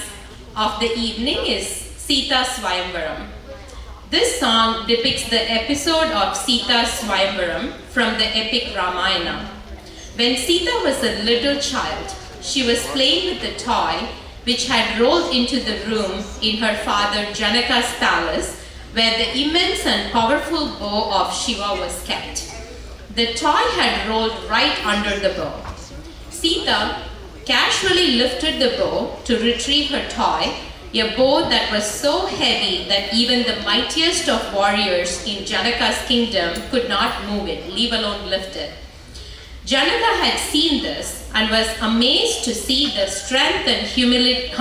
of the evening is Sita Swayamvaram. This song depicts the episode of Sita Swayamvaram from the epic Ramayana. When Sita was a little child, she was playing with a toy which had rolled into the room in her father Janaka's palace, where the immense and powerful bow of Shiva was kept. The toy had rolled right under the bow. Sita casually lifted the bow to retrieve her toy, a bow that was so heavy that even the mightiest of warriors in Janaka's kingdom could not move it, leave alone lift it. Janaka had seen this and was amazed to see the strength and used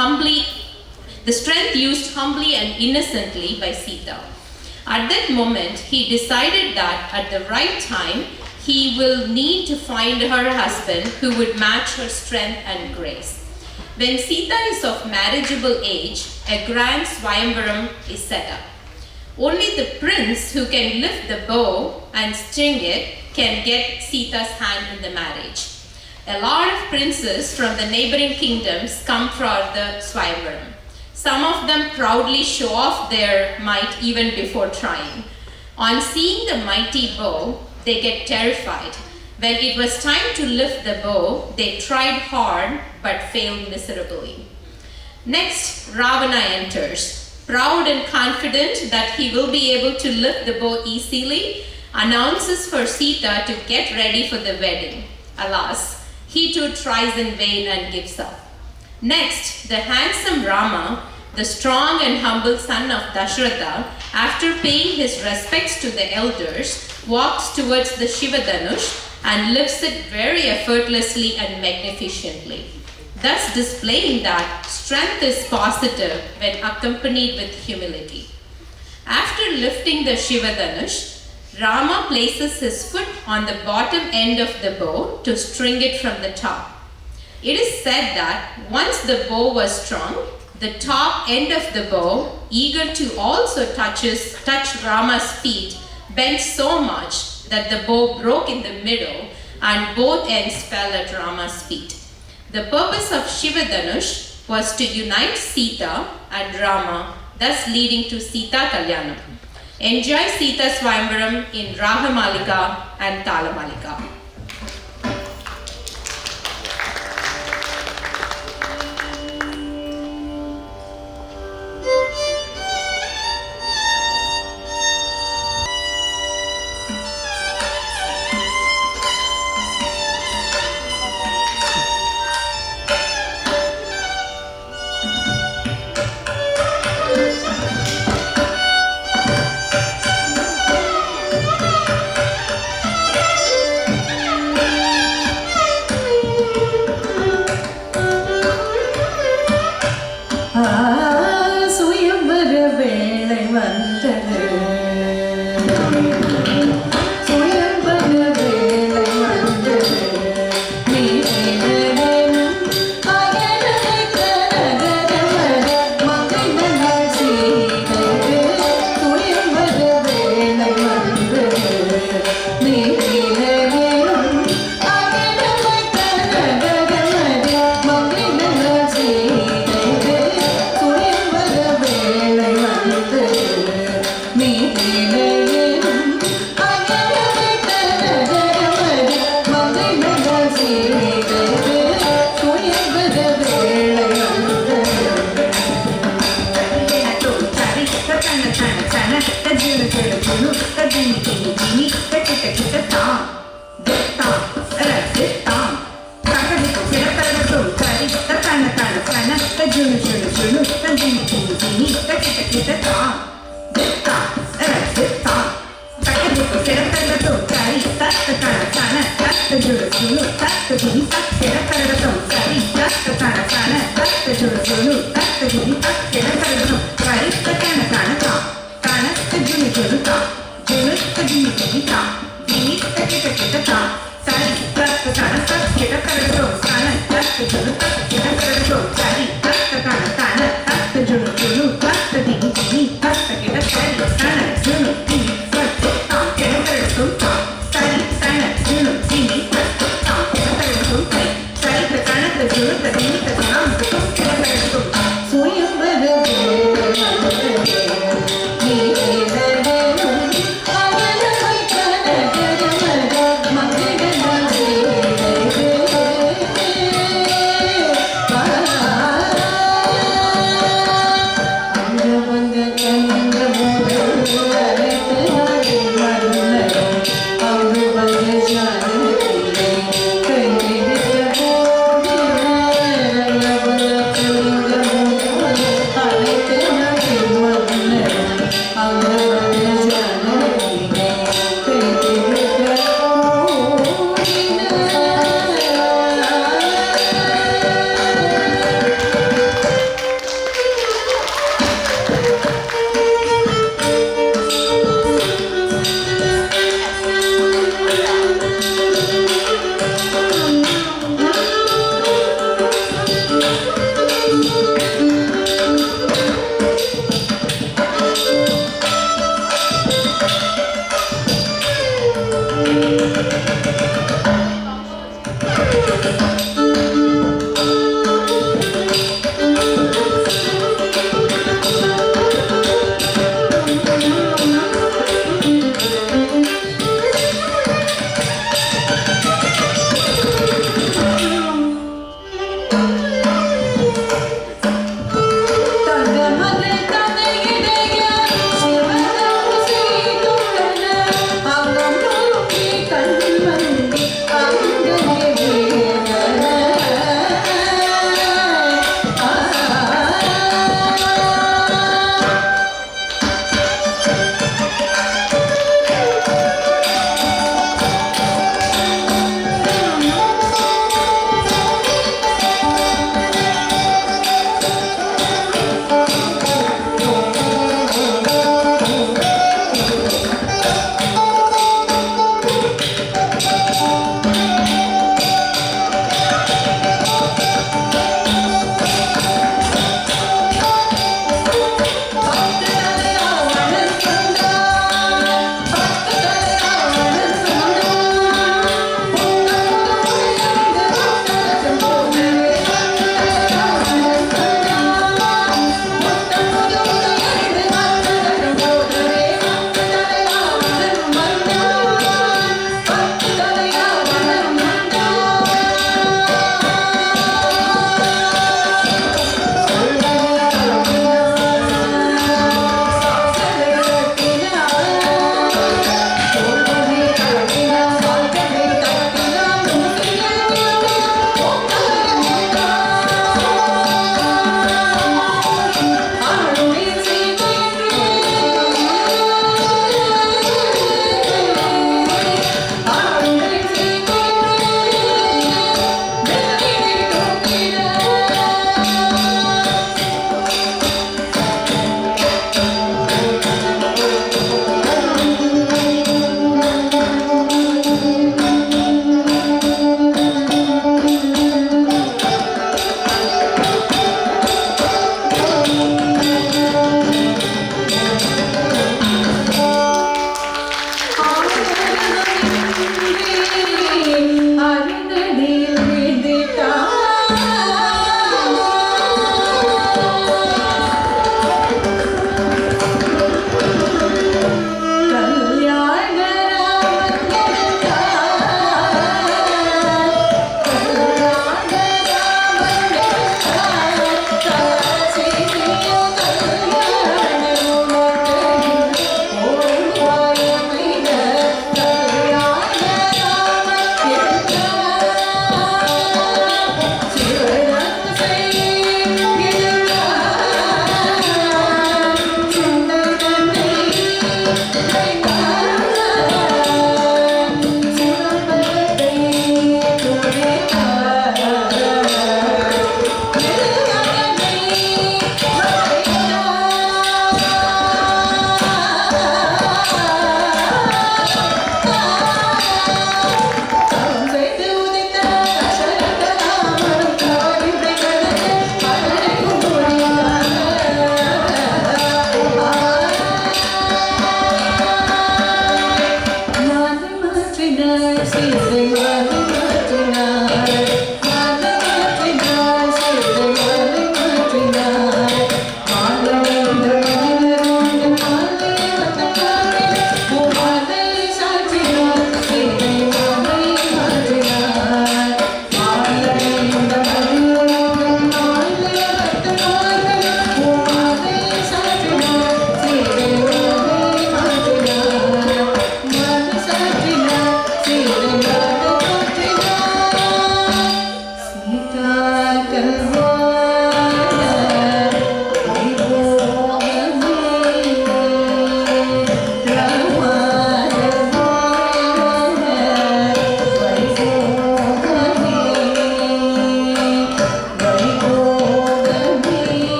humbly and innocently by Sita. At that moment, he decided that at the right time, he will need to find her husband who would match her strength and grace. When Sita is of marriageable age, a grand Swayamvaram is set up. Only the prince who can lift the bow and string it can get Sita's hand in the marriage. A lot of princes from the neighboring kingdoms come for the Swayamvaram. Some of them proudly show off their might even before trying. On seeing the mighty bow, they get terrified. When it was time to lift the bow, they tried hard but failed miserably. Next, Ravana enters. Proud and confident that he will be able to lift the bow easily, announces for Sita to get ready for the wedding. Alas, he too tries in vain and gives up. Next, the handsome Rama, the strong and humble son of Dashratha, after paying his respects to the elders, walks towards the Shivadanush and lifts it very effortlessly and magnificently, thus displaying that strength is positive when accompanied with humility. After lifting the Shivadanush, Rama places his foot on the bottom end of the bow to string it from the top. It is said that once the bow was strung, the top end of the bow, eager to also touch Rama's feet, bent so much that the bow broke in the middle and both ends fell at Rama's feet. The purpose of Shivadanush was to unite Sita and Rama, thus leading to Sita Kalyanam. Enjoy Sita Swayamvaram in Rahamalika and Talamalika.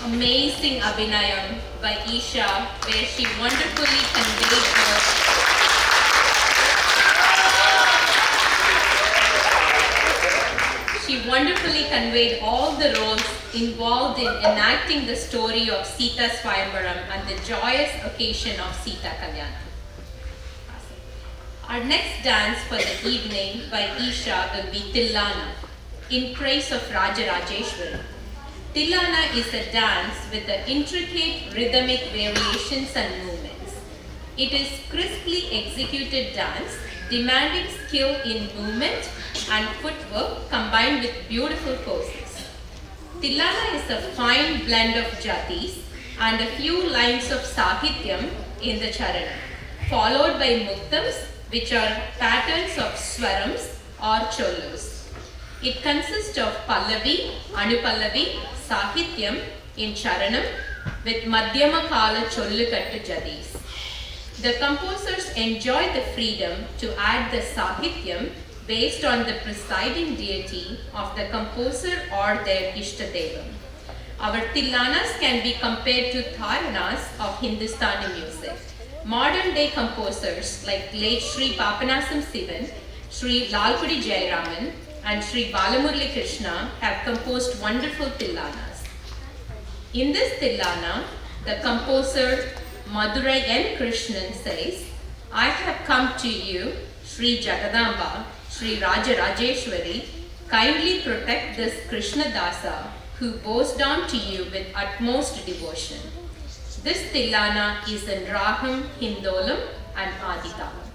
Amazing Abhinayam by Eesha, where she wonderfully conveyed all the roles involved in enacting the story of Sita Swayamvaram and the joyous occasion of Sita Kalyanam. Our next dance for the evening by Eesha will be Tillana, in praise of Rajarajeshwari. Tillana is a dance with the intricate rhythmic variations and movements. It is crisply executed dance, demanding skill in movement and footwork combined with beautiful poses. Tillana is a fine blend of jatis and a few lines of sahityam in the charanam, followed by muktams, which are patterns of swarams or cholos. It consists of pallavi, anupallavi, sahityam in charanam with madhyama kala chollukattu jadis. The composers enjoy the freedom to add the sahityam based on the presiding deity of the composer or their Ishtadevam. Our Tillanas can be compared to Tharanas of Hindustani music. Modern day composers like late Sri Papanasam Sivan, Sri Lalkudi Jayaraman, and Sri Balamurali Krishna have composed wonderful Tillanas. In this Tillana, the composer Madurai N. Krishnan says, I have come to you, Sri Jagadamba, Sri Rajarajeshwari, kindly protect this Krishna Dasa who bows down to you with utmost devotion. This Tillana is in Raham, Hindolam and Aditalam.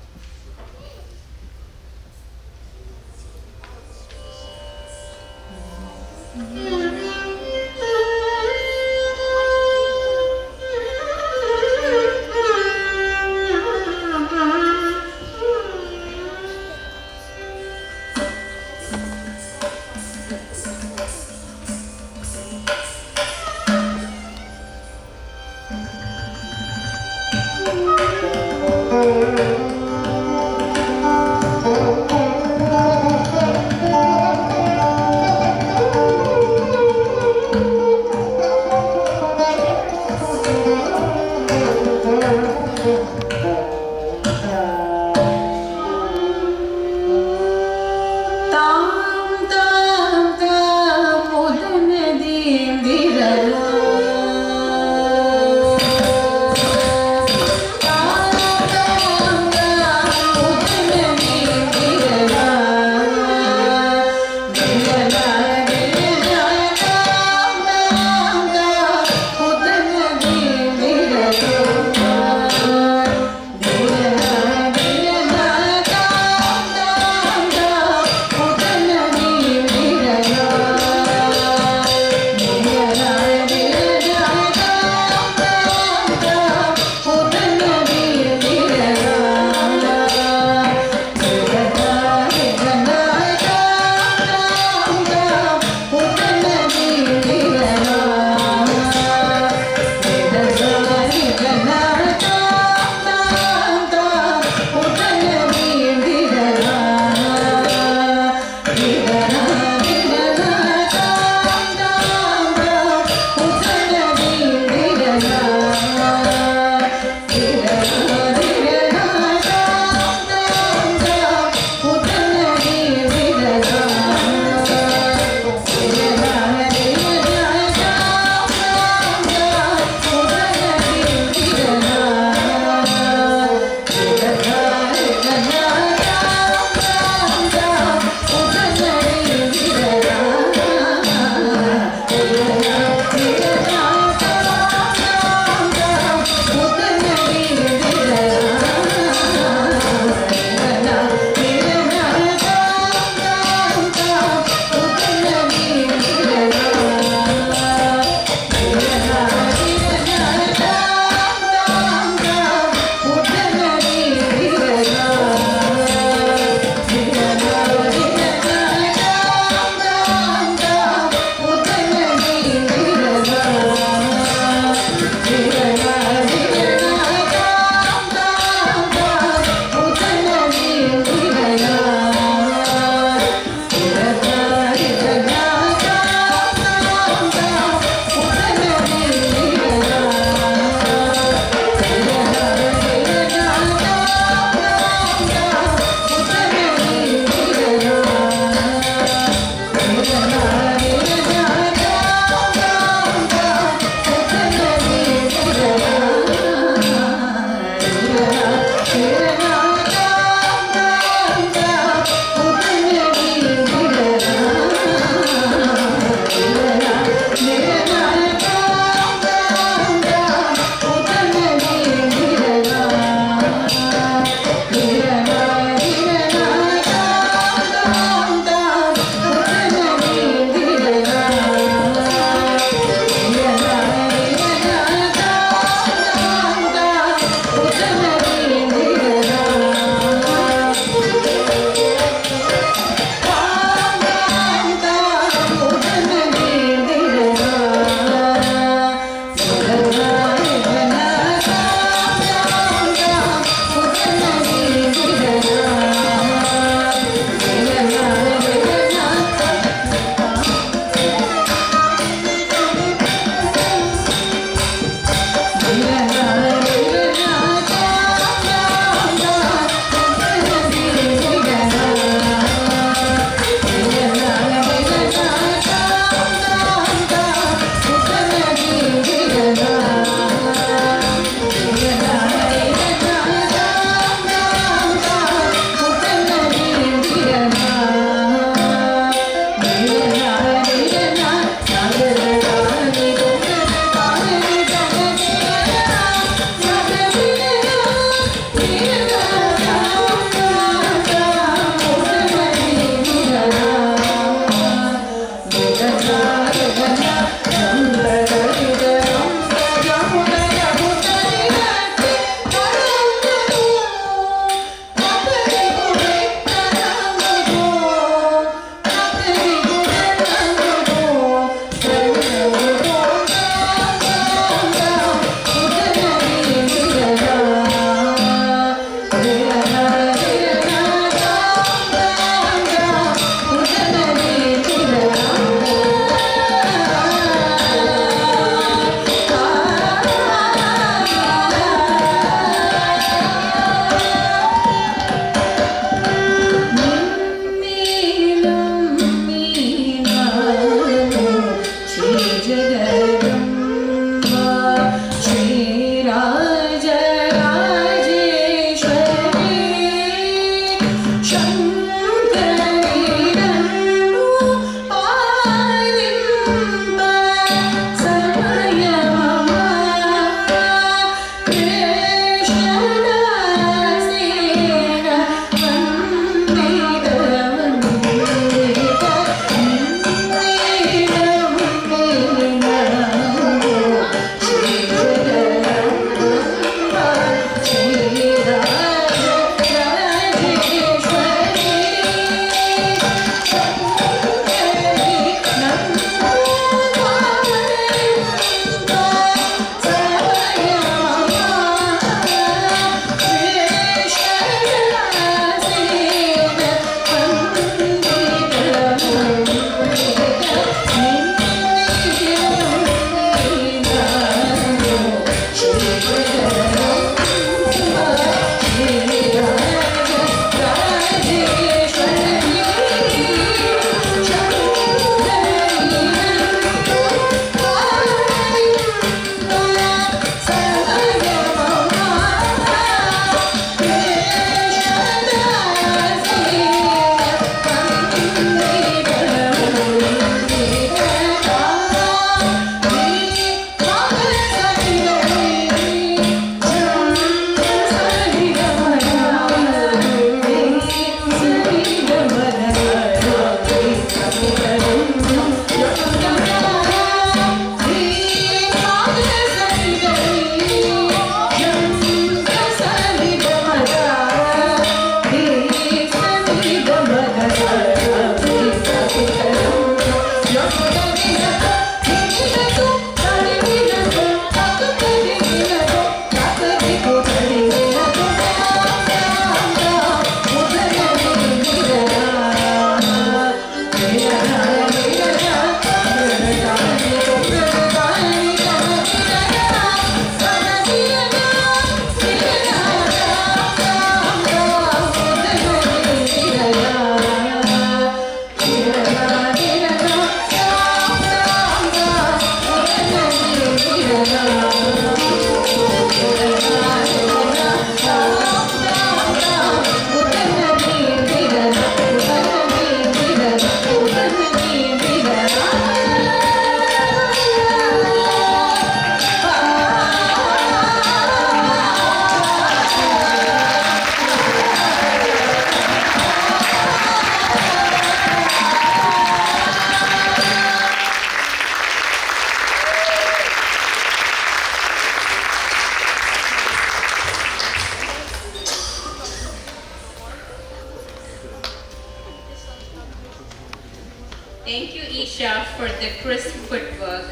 Thank you, Eesha, for the crisp footwork.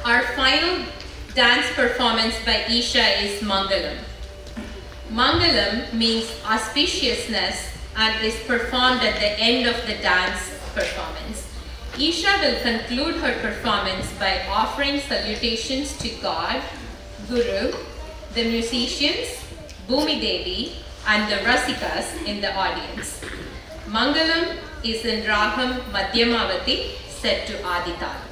Our final dance performance by Eesha is Mangalam. Mangalam means auspiciousness and is performed at the end of the dance performance. Eesha will conclude her performance by offering salutations to God, Guru, the musicians, Bhumi Devi, and the Rasikas in the audience. Mangalam is in Raham Madhyamavati set to Adital.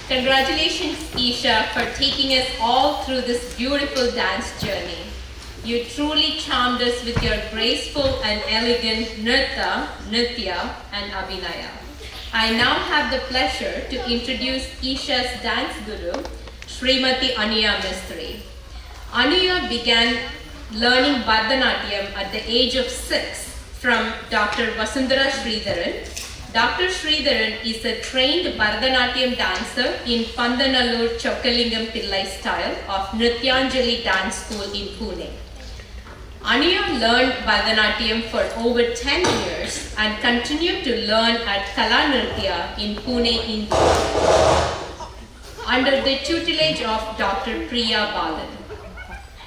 Congratulations, Eesha, for taking us all through this beautiful dance journey. You truly charmed us with your graceful and elegant nritya, and abhinaya. I now have the pleasure to introduce Eesha's dance guru, Srimati Anuya Mistry. Anuya began learning Bharatanatyam at the age of 6 from Dr. Vasundhara Sridharan. Dr. Sridharan is a trained Bharatanatyam dancer in Pandanallur Chokkalingam Pillai style of Nrityanjali Dance School in Pune. Anuya learned Bharatanatyam for over 10 years and continued to learn at Kala Nritya in Pune, India, under the tutelage of Dr. Priya Balan.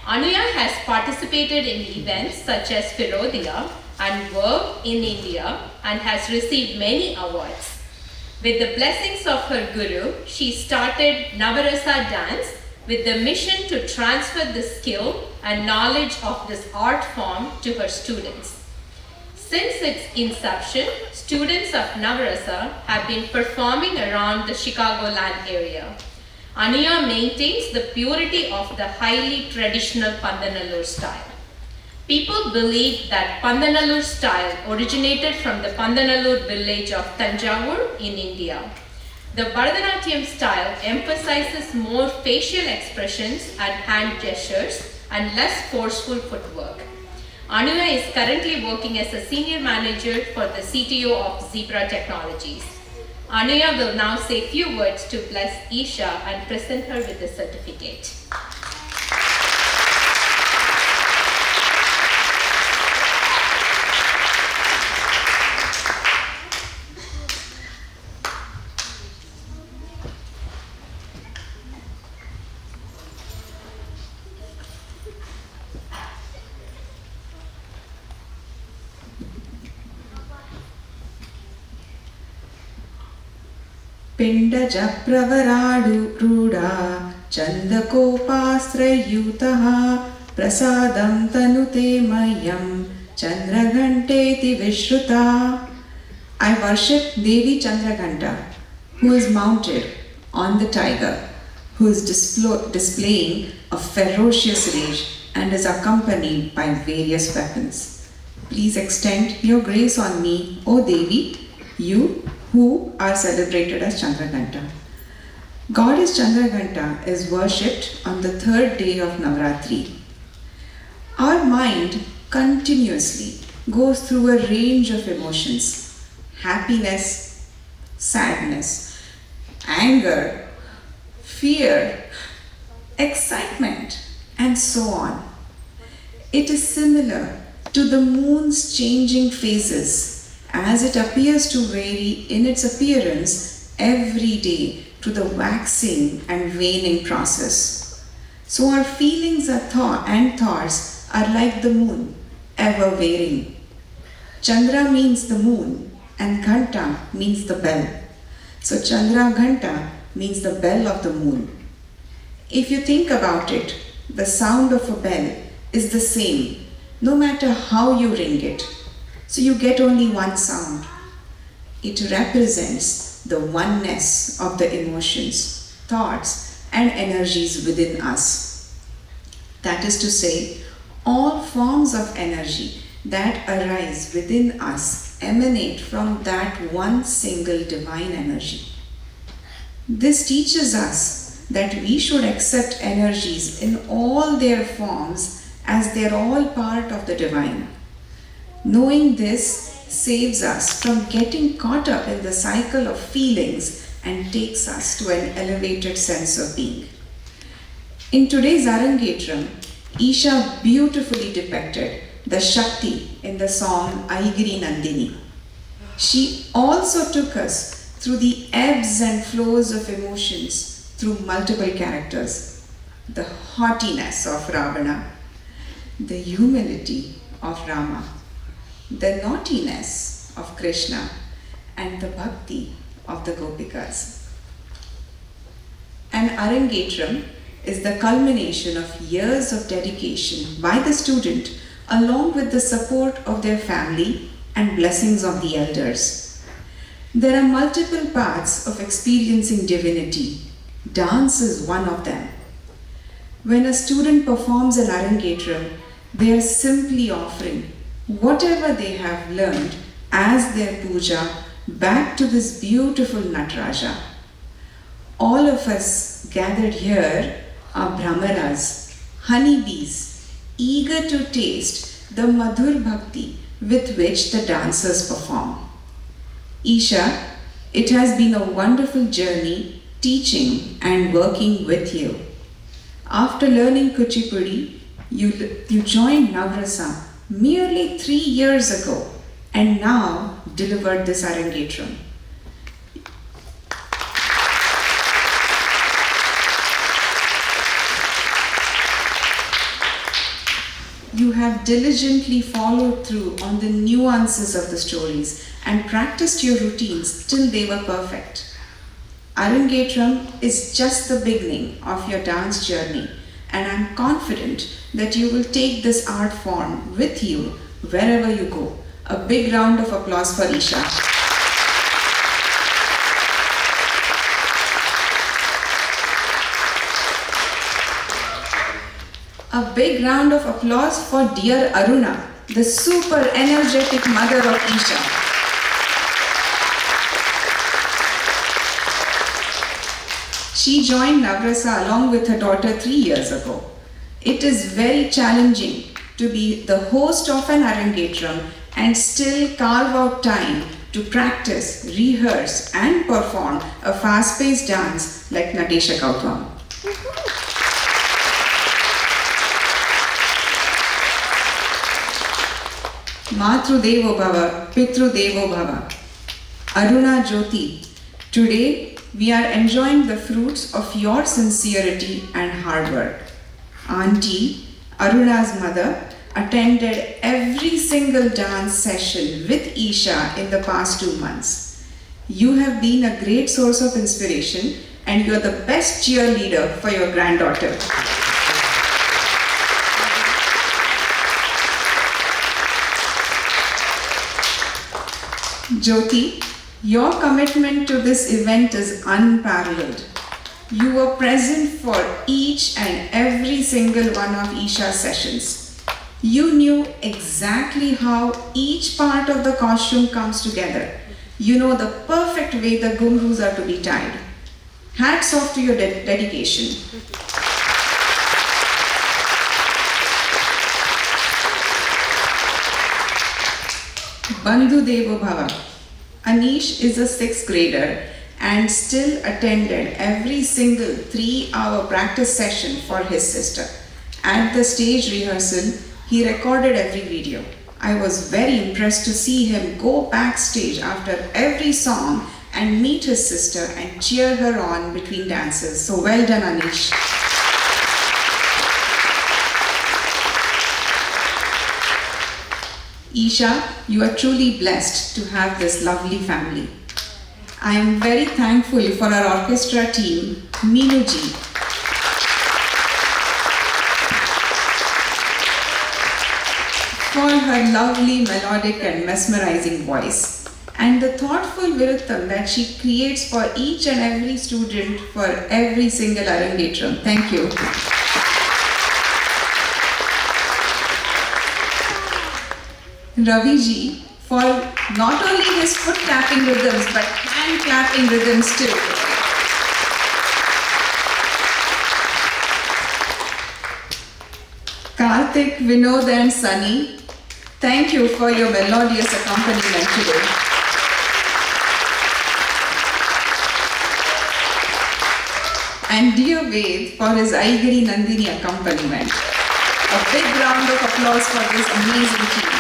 Anuya has participated in events such as Firodia and worked in India and has received many awards. With the blessings of her guru, she started Navarasa dance with the mission to transfer the skill and knowledge of this art form to her students. Since its inception, students of Navrasa have been performing around the Chicagoland area. Anuya maintains the purity of the highly traditional Pandanallur style. People believe that Pandanallur style originated from the Pandanallur village of Tanjavur in India. The Bharatanatyam style emphasizes more facial expressions and hand gestures and less forceful footwork. Anuya is currently working as a senior manager for the CTO of Zebra Technologies. Anuya will now say few words to bless Eesha and present her with the certificate. पिण्डजप्रवराडूढा चन्दकोपाश्रयुतः प्रसादं तनुते मह्यं चन्द्रघण्टेति विश्रुता. I worship Devi Chandraghanta, who is mounted on the tiger, who is displaying a ferocious rage and is accompanied by various weapons. Please extend your grace on me, O Devi, you who are celebrated as Chandraghanta. Goddess Chandraghanta is worshipped on the third day of Navratri. Our mind continuously goes through a range of emotions: happiness, sadness, anger, fear, excitement, and so on. It is similar to the moon's changing phases, as it appears to vary in its appearance every day to the waxing and waning process. So our feelings and thoughts are like the moon, ever varying. Chandra means the moon and Ghanta means the bell. So Chandra Ghanta means the bell of the moon. If you think about it, the sound of a bell is the same no matter how you ring it. So you get only one sound. It represents the oneness of the emotions, thoughts, and energies within us. That is to say, all forms of energy that arise within us emanate from that one single divine energy. This teaches us that we should accept energies in all their forms as they are all part of the divine. Knowing this saves us from getting caught up in the cycle of feelings and takes us to an elevated sense of being. In today's Arangetram, Eesha beautifully depicted the Shakti in the song Aigiri Nandini. She also took us through the ebbs and flows of emotions through multiple characters: the haughtiness of Ravana, the humility of Rama, the naughtiness of Krishna, and the bhakti of the Gopikas. An Arangetram is the culmination of years of dedication by the student along with the support of their family and blessings of the elders. There are multiple paths of experiencing divinity. Dance is one of them. When a student performs an Arangetram, they are simply offering whatever they have learned as their puja back to this beautiful Nataraja. All of us gathered here are Brahmaras, honeybees, eager to taste the Madhur Bhakti with which the dancers perform. Eesha, it has been a wonderful journey teaching and working with you. After learning Kuchipudi, you joined Navrasa merely 3 years ago and now delivered this Arangetram. You have diligently followed through on the nuances of the stories and practiced your routines till they were perfect. Arangetram is just the beginning of your dance journey, and I'm confident that you will take this art form with you wherever you go, A big round of applause for Eesha. A big round of applause for dear Aruna, the super energetic mother of Eesha. She joined Navrasa along with her daughter 3 years ago. It is very challenging to be the host of an Arangetram and still carve out time to practice, rehearse and perform a fast-paced dance like Natesha Kautam. Matru Devo Bhava, Pitru Devo Bhava. Aruna Jyoti, today we are enjoying the fruits of your sincerity and hard work. Auntie, Aruna's mother, attended every single dance session with Eesha in the past 2 months. You have been a great source of inspiration and you are the best cheerleader for your granddaughter. Jyoti, your commitment to this event is unparalleled. You were present for each and every single one of Eesha's sessions. You knew exactly how each part of the costume comes together. You know the perfect way the gumroos are to be tied. Hats off to your dedication. Bandhu Devo Bhava. Anish is a 6th grader and still attended every single 3-hour practice session for his sister. At the stage rehearsal, he recorded every video. I was very impressed to see him go backstage after every song and meet his sister and cheer her on between dances. So well done, Anish. Eesha, you are truly blessed to have this lovely family. I am very thankful for our orchestra team, Meenuji, for her lovely melodic and mesmerizing voice, and the thoughtful viruttam that she creates for each and every student for every single Arangetram. Thank you. Ravi ji, for not only his foot tapping rhythms but hand clapping rhythms too. Karthik, Vinod and Sunny, thank you for your melodious accompaniment today. And dear Ved for his Aigiri Nandini accompaniment. A big round of applause for this amazing team.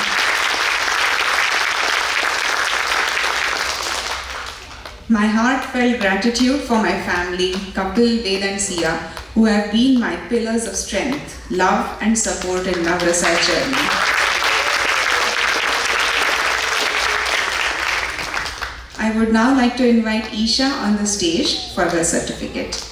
My heartfelt gratitude for my family, Kapil, Ved and Sia, who have been my pillars of strength, love and support in Navrasa journey. I would now like to invite Eesha on the stage for her certificate.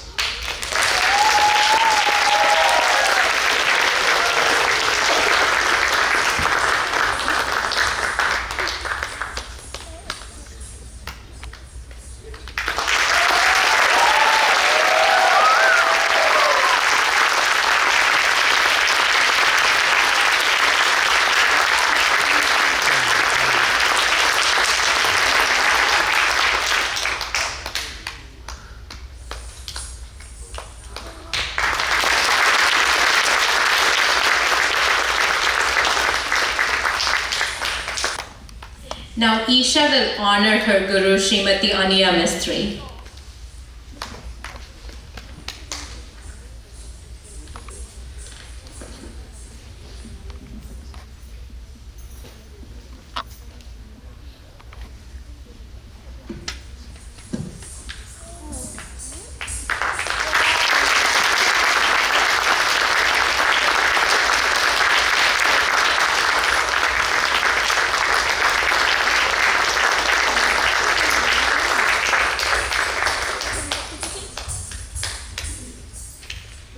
Now Eesha will honor her guru Srimati Aniya Mistry.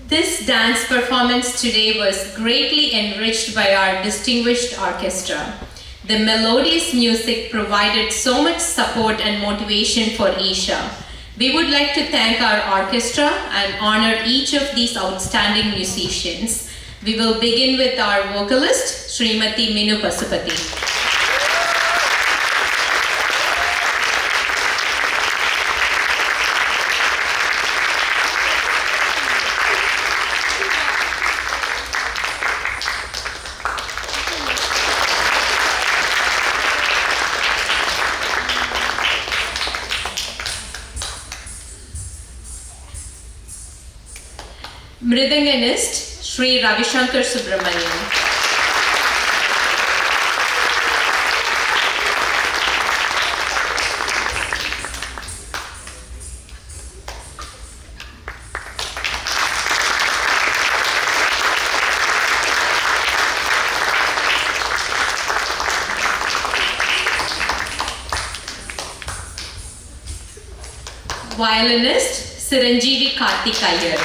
This dance performance today was greatly enriched by our distinguished orchestra. The melodious music provided so much support and motivation for Eesha. We would like to thank our orchestra and honor each of these outstanding musicians. We will begin with our vocalist, Srimati Minu Pasupati. Mridanganist, Sri Ravishankar Subramanian. Violinist, Siranjeevi Karthikayar.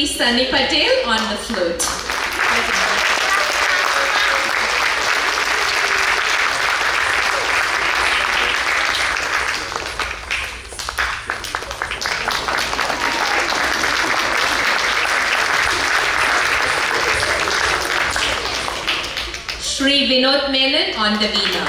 Sunny Patel on the flute. Sri Vinod Menon on the veena.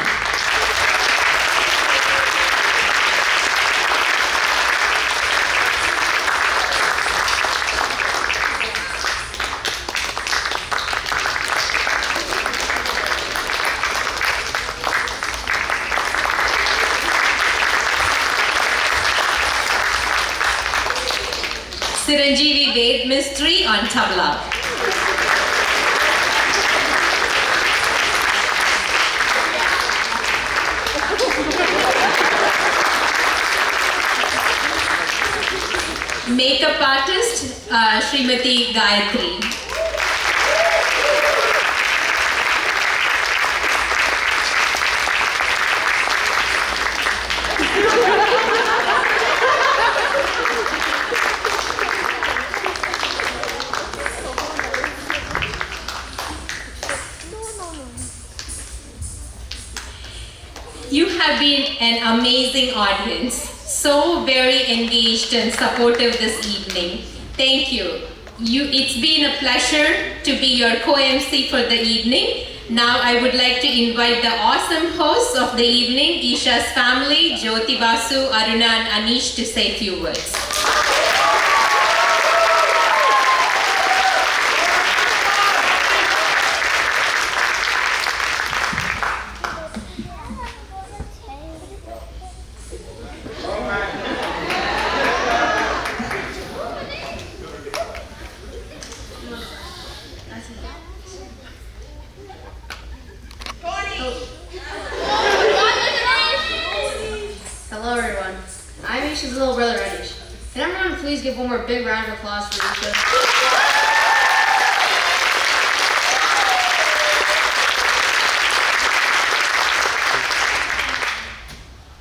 Siranjeevi Ved Mistry on tabla. Makeup artist, Srimati Gayatri. You have been an amazing audience, so very engaged and supportive this evening. Thank you. It's been a pleasure to be your co-MC for the evening. Now I would like to invite the awesome hosts of the evening, Eesha's family, Jyoti Basu, Aruna and Anish, to say a few words. Hello everyone, I'm Eesha's little brother Anish. Can everyone please give one more big round of applause for Eesha?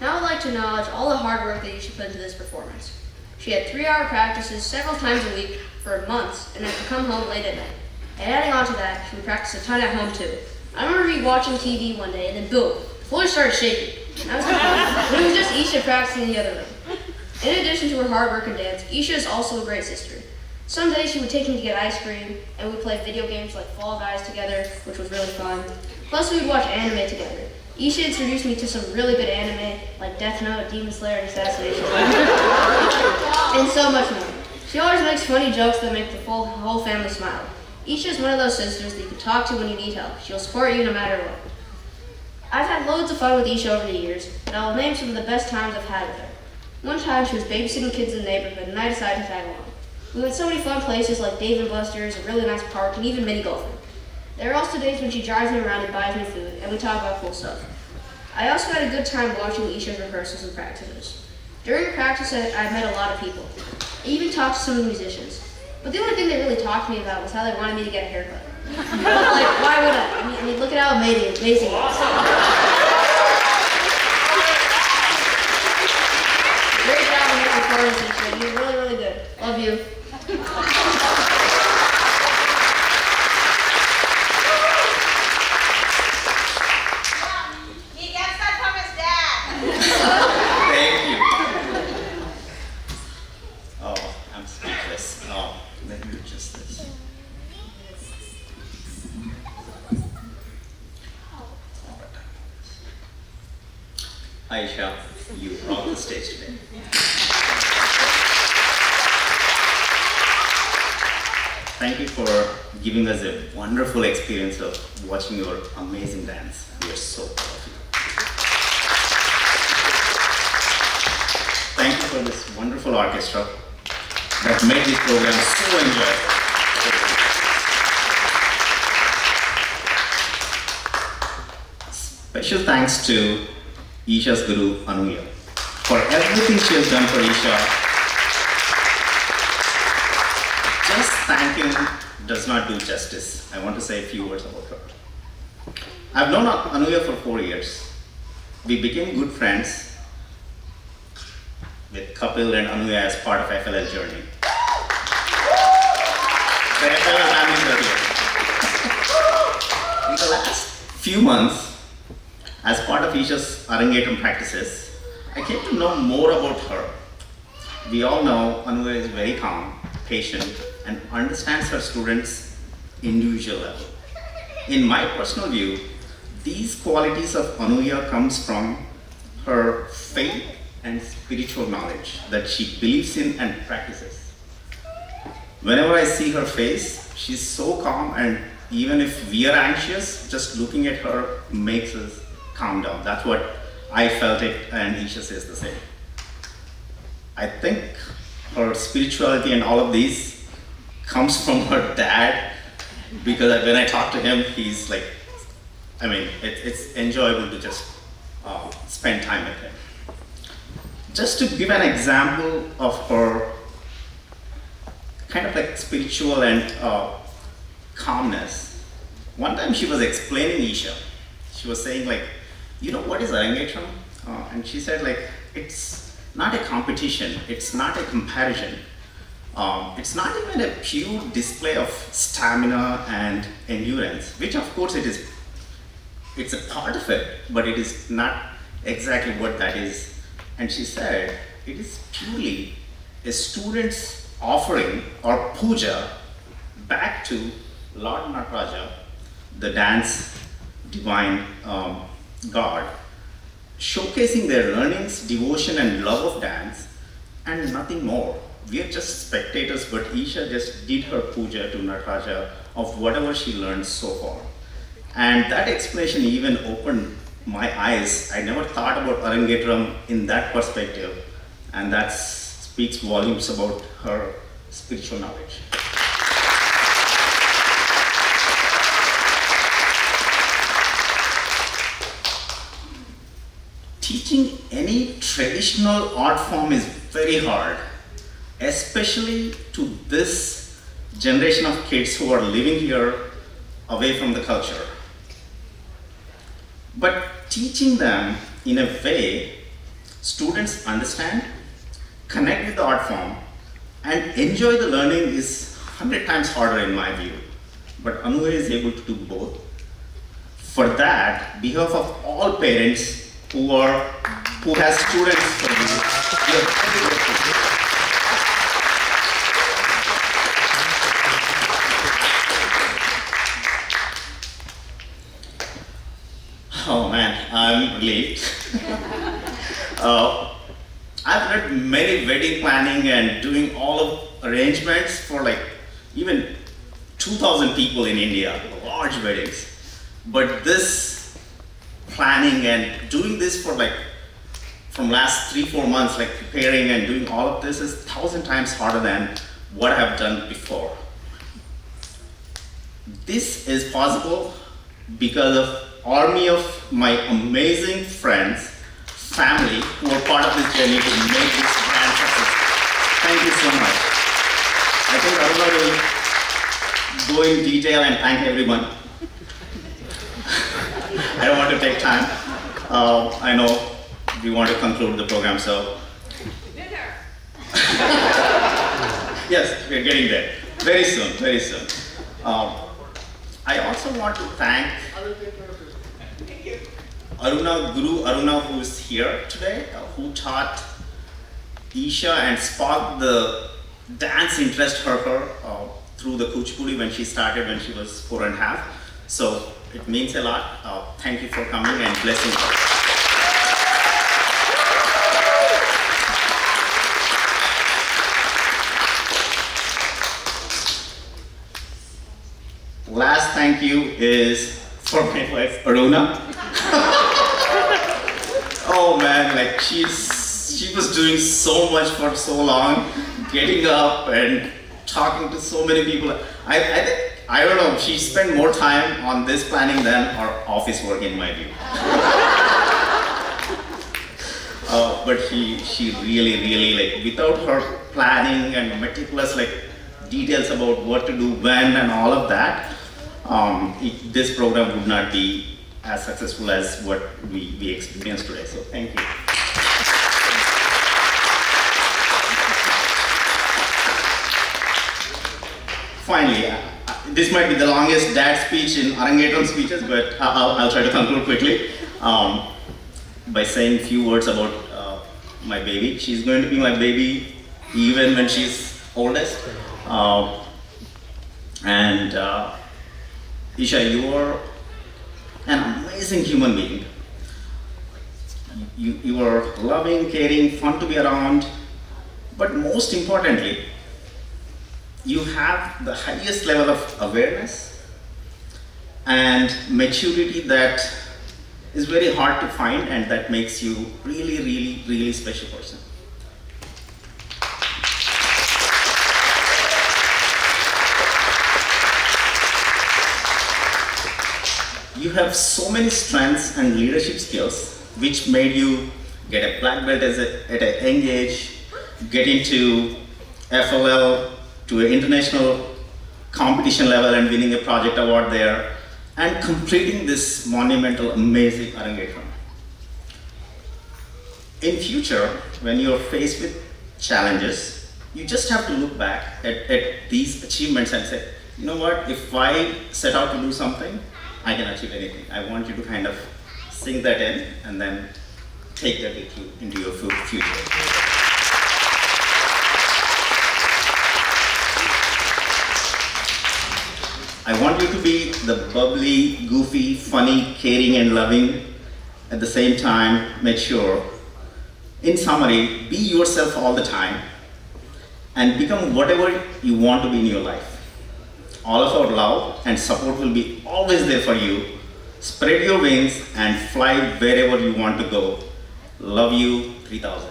Now I'd like to acknowledge all the hard work that Eesha put into this performance. She had 3-hour practices several times a week for months and had to come home late at night. And adding on to that, she would practice a ton at home too. I remember me watching TV one day and then boom, the floor started shaking. I was confused, but it was just Eesha practicing in the other room. In addition to her hard work and dance, Eesha is also a great sister. Some days she would take me to get ice cream, and we'd play video games like Fall Guys together, which was really fun. Plus we would watch anime together. Eesha introduced me to some really good anime, like Death Note, Demon Slayer, and Assassination Classroom, and so much more. She always makes funny jokes that make the whole family smile. Eesha is one of those sisters that you can talk to when you need help. She'll support you no matter what. I've had loads of fun with Eesha over the years, but I will name some of the best times I've had with her. One time she was babysitting kids in the neighborhood and I decided to tag along. We went so many fun places like Dave & Buster's, a really nice park, and even mini golfing. There are also days when she drives me around and buys me food, and we talk about cool stuff. I also had a good time watching Eesha's rehearsals and practices. During practice, I met a lot of people. I even talked to some of the musicians. But the only thing they really talked to me about was how they wanted me to get a haircut. Like, why would I? I mean, look at how amazing it is. Great job on your performance, Eesha. You're really, really good. Love you. He gets that from his dad. Thank you. Oh, I'm speechless. Oh, let me adjust this. Eesha, you rock the stage today. Thank you for giving us a wonderful experience of watching your amazing dance. We are so proud of you. Thank you for this wonderful orchestra that made this program so enjoyable. Special thanks to Eesha's guru, Anuya, for everything she has done for Eesha. Just thanking does not do justice. I want to say a few words about her. I've known Anuya for 4 years. We became good friends with Kapil and Anuya as part of FLL journey. The FLL families are here. In the last few months, as part of Eesha's Arangetram practices, I came to know more about her. We all know Anuya is very calm, patient, and understands her students' individual level. In my personal view, these qualities of Anuya comes from her faith and spiritual knowledge that she believes in and practices. Whenever I see her face, she's so calm, and even if we are anxious, just looking at her makes us calm down. That's what I felt it, and Eesha says the same. I think her spirituality and all of these comes from her dad, because when I talk to him, he's like, I mean, it's enjoyable to just spend time with him. Just to give an example of her kind of like spiritual and calmness, one time she was explaining Eesha. She was saying like, you know what is Arangetram? And she said like, it's not a competition, it's not a comparison. It's not even a pure display of stamina and endurance, which of course it is. It's a part of it, but it is not exactly what that is. And she said, it is purely a student's offering or puja back to Lord Nataraja, the dance divine God, showcasing their learnings, devotion, and love of dance, and nothing more. We are just spectators, but Eesha just did her puja to Nataraja of whatever she learned so far. And that explanation even opened my eyes. I never thought about Arangetram in that perspective, and that speaks volumes about her spiritual knowledge. Teaching any traditional art form is very hard, especially to this generation of kids who are living here away from the culture. But teaching them in a way students understand, connect with the art form, and enjoy the learning is 100 times harder in my view. But Anuya is able to do both. For that, behalf of all parents who has students for you, we are very grateful. Oh man, I'm relieved. I've led many wedding planning and doing all of arrangements for like even 2,000 people in India, large weddings. But this planning and doing this for like from last 3-4 months, like preparing and doing all of this is 1,000 times harder than what I have done before. This is possible because of army of my amazing friends, family who are part of this journey to make this grand success. Thank you so much. I think Aruna will go in detail and thank everyone. I don't want to take time. I know we want to conclude the program, so. Yes, we're getting there. Very soon, very soon. I also want to thank Aruna, who is here today, who taught Eesha and sparked the dance interest for her through the Kuchipudi when she started when she was 4.5. So it means a lot. Thank you for coming and blessing her. Last thank you is for my wife Aruna. Oh man, like she was doing so much for so long, getting up and talking to so many people. I don't know, she spent more time on this planning than our office work in my view. But she really like, without her planning and meticulous like details about what to do when and all of that, this program would not be as successful as what we experienced today. So thank you. Finally, this might be the longest dad speech in Arangetram speeches, but I'll try to conclude quickly by saying a few words about my baby. She's going to be my baby even when she's oldest. Eesha, you are an amazing human being. You are loving, caring, fun to be around, but most importantly, you have the highest level of awareness and maturity that is very hard to find, and that makes you really special person. You have so many strengths and leadership skills which made you get a black belt at a young age, get into FLL to an international competition level and winning a project award there, and completing this monumental, amazing Arangetram. In future, when you're faced with challenges, you just have to look back at these achievements and say, you know what, if I set out to do something, I can achieve anything. I want you to kind of sink that in and then take that into your future. I want you to be the bubbly, goofy, funny, caring and loving, at the same time mature. In summary, be yourself all the time and become whatever you want to be in your life. All of our love and support will be always there for you. Spread your wings and fly wherever you want to go. Love you, 3000.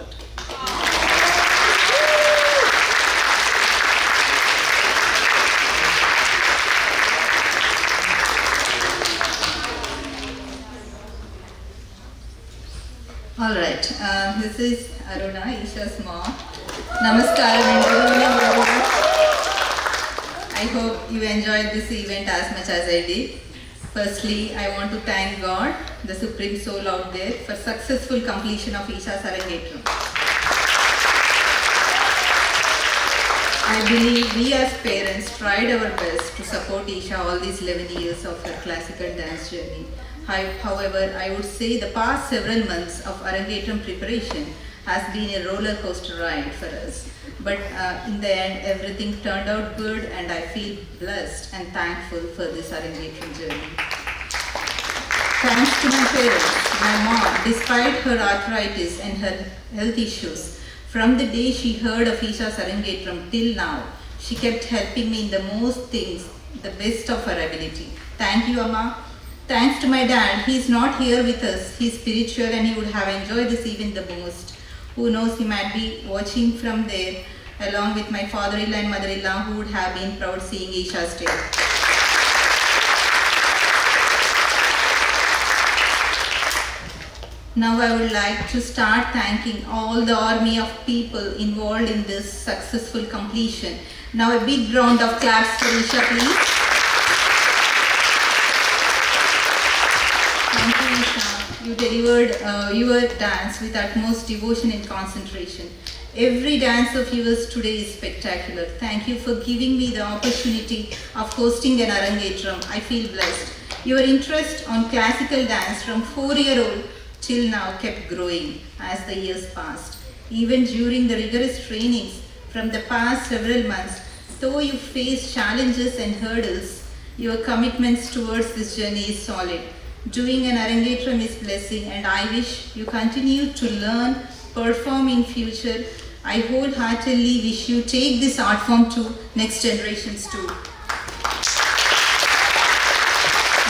All right, this is Aruna, Eesha's mom. Namaskaram and good evening everyone. I hope you enjoyed this event as much as I did. Firstly, I want to thank God, the Supreme Soul out there, for successful completion of Eesha's Arangetram. I believe we as parents tried our best to support Eesha all these 11 years of her classical dance journey. However, I would say the past several months of Arangetram preparation has been a roller coaster ride for us. But in the end, everything turned out good, and I feel blessed and thankful for this Arangetram journey. Thanks to my parents, my mom, despite her arthritis and her health issues, from the day she heard of Eesha's Arangetram till now, she kept helping me in the most things, the best of her ability. Thank you, Amma. Thanks to my dad, he's not here with us. He's spiritual and he would have enjoyed this event the most. Who knows, he might be watching from there, along with my father-in-law and mother-in-law, who would have been proud seeing Eesha stay. Now I would like to start thanking all the army of people involved in this successful completion. Now a big round of claps for Eesha, please. Thank you, Eesha. You delivered your dance with utmost devotion and concentration. Every dance of yours today is spectacular. Thank you for giving me the opportunity of hosting an Arangetram. I feel blessed. Your interest on classical dance from 4-year-old till now kept growing as the years passed. Even during the rigorous trainings from the past several months, though you faced challenges and hurdles, your commitments towards this journey is solid. Doing an Arangetram is blessing, and I wish you continue to learn, perform in future. I wholeheartedly wish you take this art form to next generations too.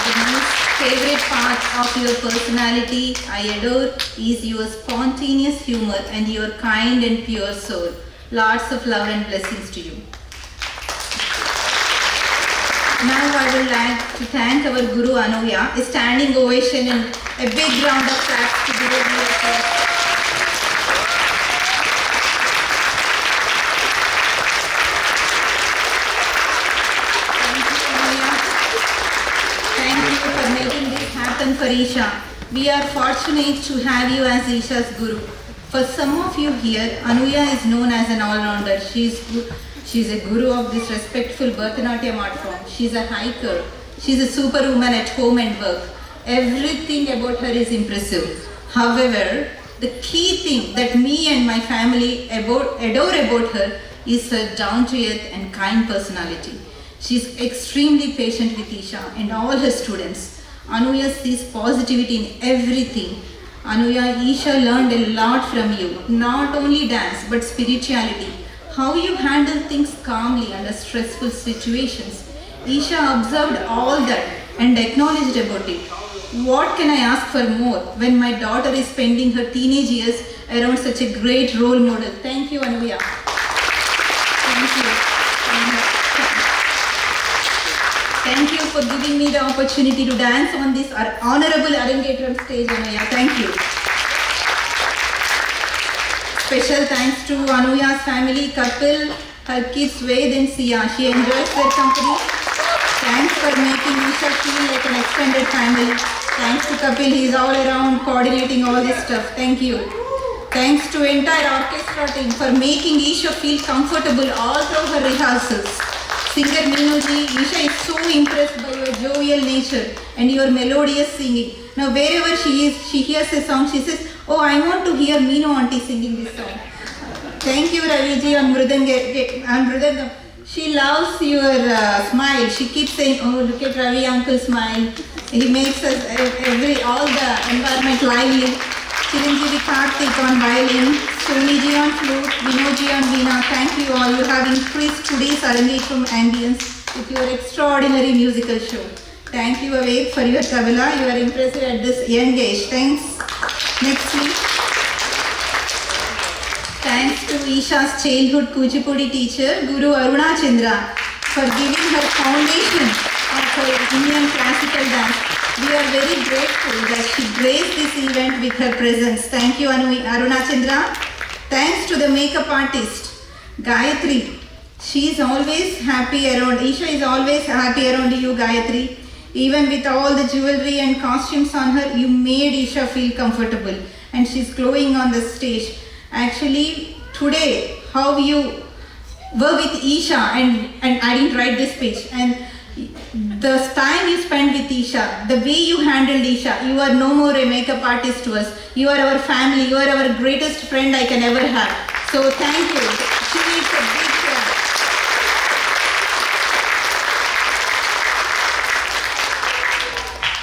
The most favorite part of your personality I adore is your spontaneous humor and your kind and pure soul. Lots of love and blessings to you. Now I would like to thank our Guru Anuya. A standing ovation and a big round of claps to Guru Anuya. For Eesha. We are fortunate to have you as Eesha's Guru. For some of you here, Anuya is known as an all-rounder. She's a guru of this respectful Bharatanatyam art form. She's a hiker. She's a superwoman at home and work. Everything about her is impressive. However, the key thing that me and my family adore about her is her down-to-earth and kind personality. She's extremely patient with Eesha and all her students. Anuya sees positivity in everything. Anuya, Eesha learned a lot from you, not only dance but spirituality, how you handle things calmly under stressful situations. Eesha observed all that and acknowledged about it. What can I ask for more when my daughter is spending her teenage years around such a great role model? Thank you, Anuya. Thank you. Thank you for giving me the opportunity to dance on this honorable Arangetram stage, Anuya. Thank you. Special thanks to Anuya's family, Kapil, her kids Ved and Sia. She enjoys their company. Thanks for making Eesha feel like an extended family. Thanks to Kapil, he's all around coordinating all this stuff. Thank you. Thanks to entire orchestra team for making Eesha feel comfortable all through her rehearsals. Singer Meenuji, Eesha is so impressed by your jovial nature and your melodious singing. Now wherever she is, she hears a song, she says, oh, I want to hear Meenu auntie singing this song. Thank you, Raviji on Mridangam. She loves your smile. She keeps saying, oh, look at Ravi uncle smile. He makes us all the environment lively. Chiranjeevi Karthik on violin, Soniji on flute, Vinodji on veena. Thank you all. You have increased today's Arangetram ambience with your extraordinary musical show. Thank you, Aved, for your tabla. You are impressive at this young age. Thanks. Next, please. Thanks to Eesha's childhood Kuchipudi teacher, Guru Arunachandra, for giving her foundation of her Indian classical dance. We are very grateful that she graced this event with her presence. Thank you, Arunachandra. Thanks to the makeup artist, Gayatri. She is always happy around, Eesha is always happy around you, Gayatri. Even with all the jewelry and costumes on her, you made Eesha feel comfortable. And she's glowing on the stage. Actually, today, how you were with Eesha, and I didn't write this speech, and the time you spent with Eesha, the way you handled Eesha, you are no more a makeup artist to us. You are our family, you are our greatest friend I can ever have. So thank you. She needs a big clap.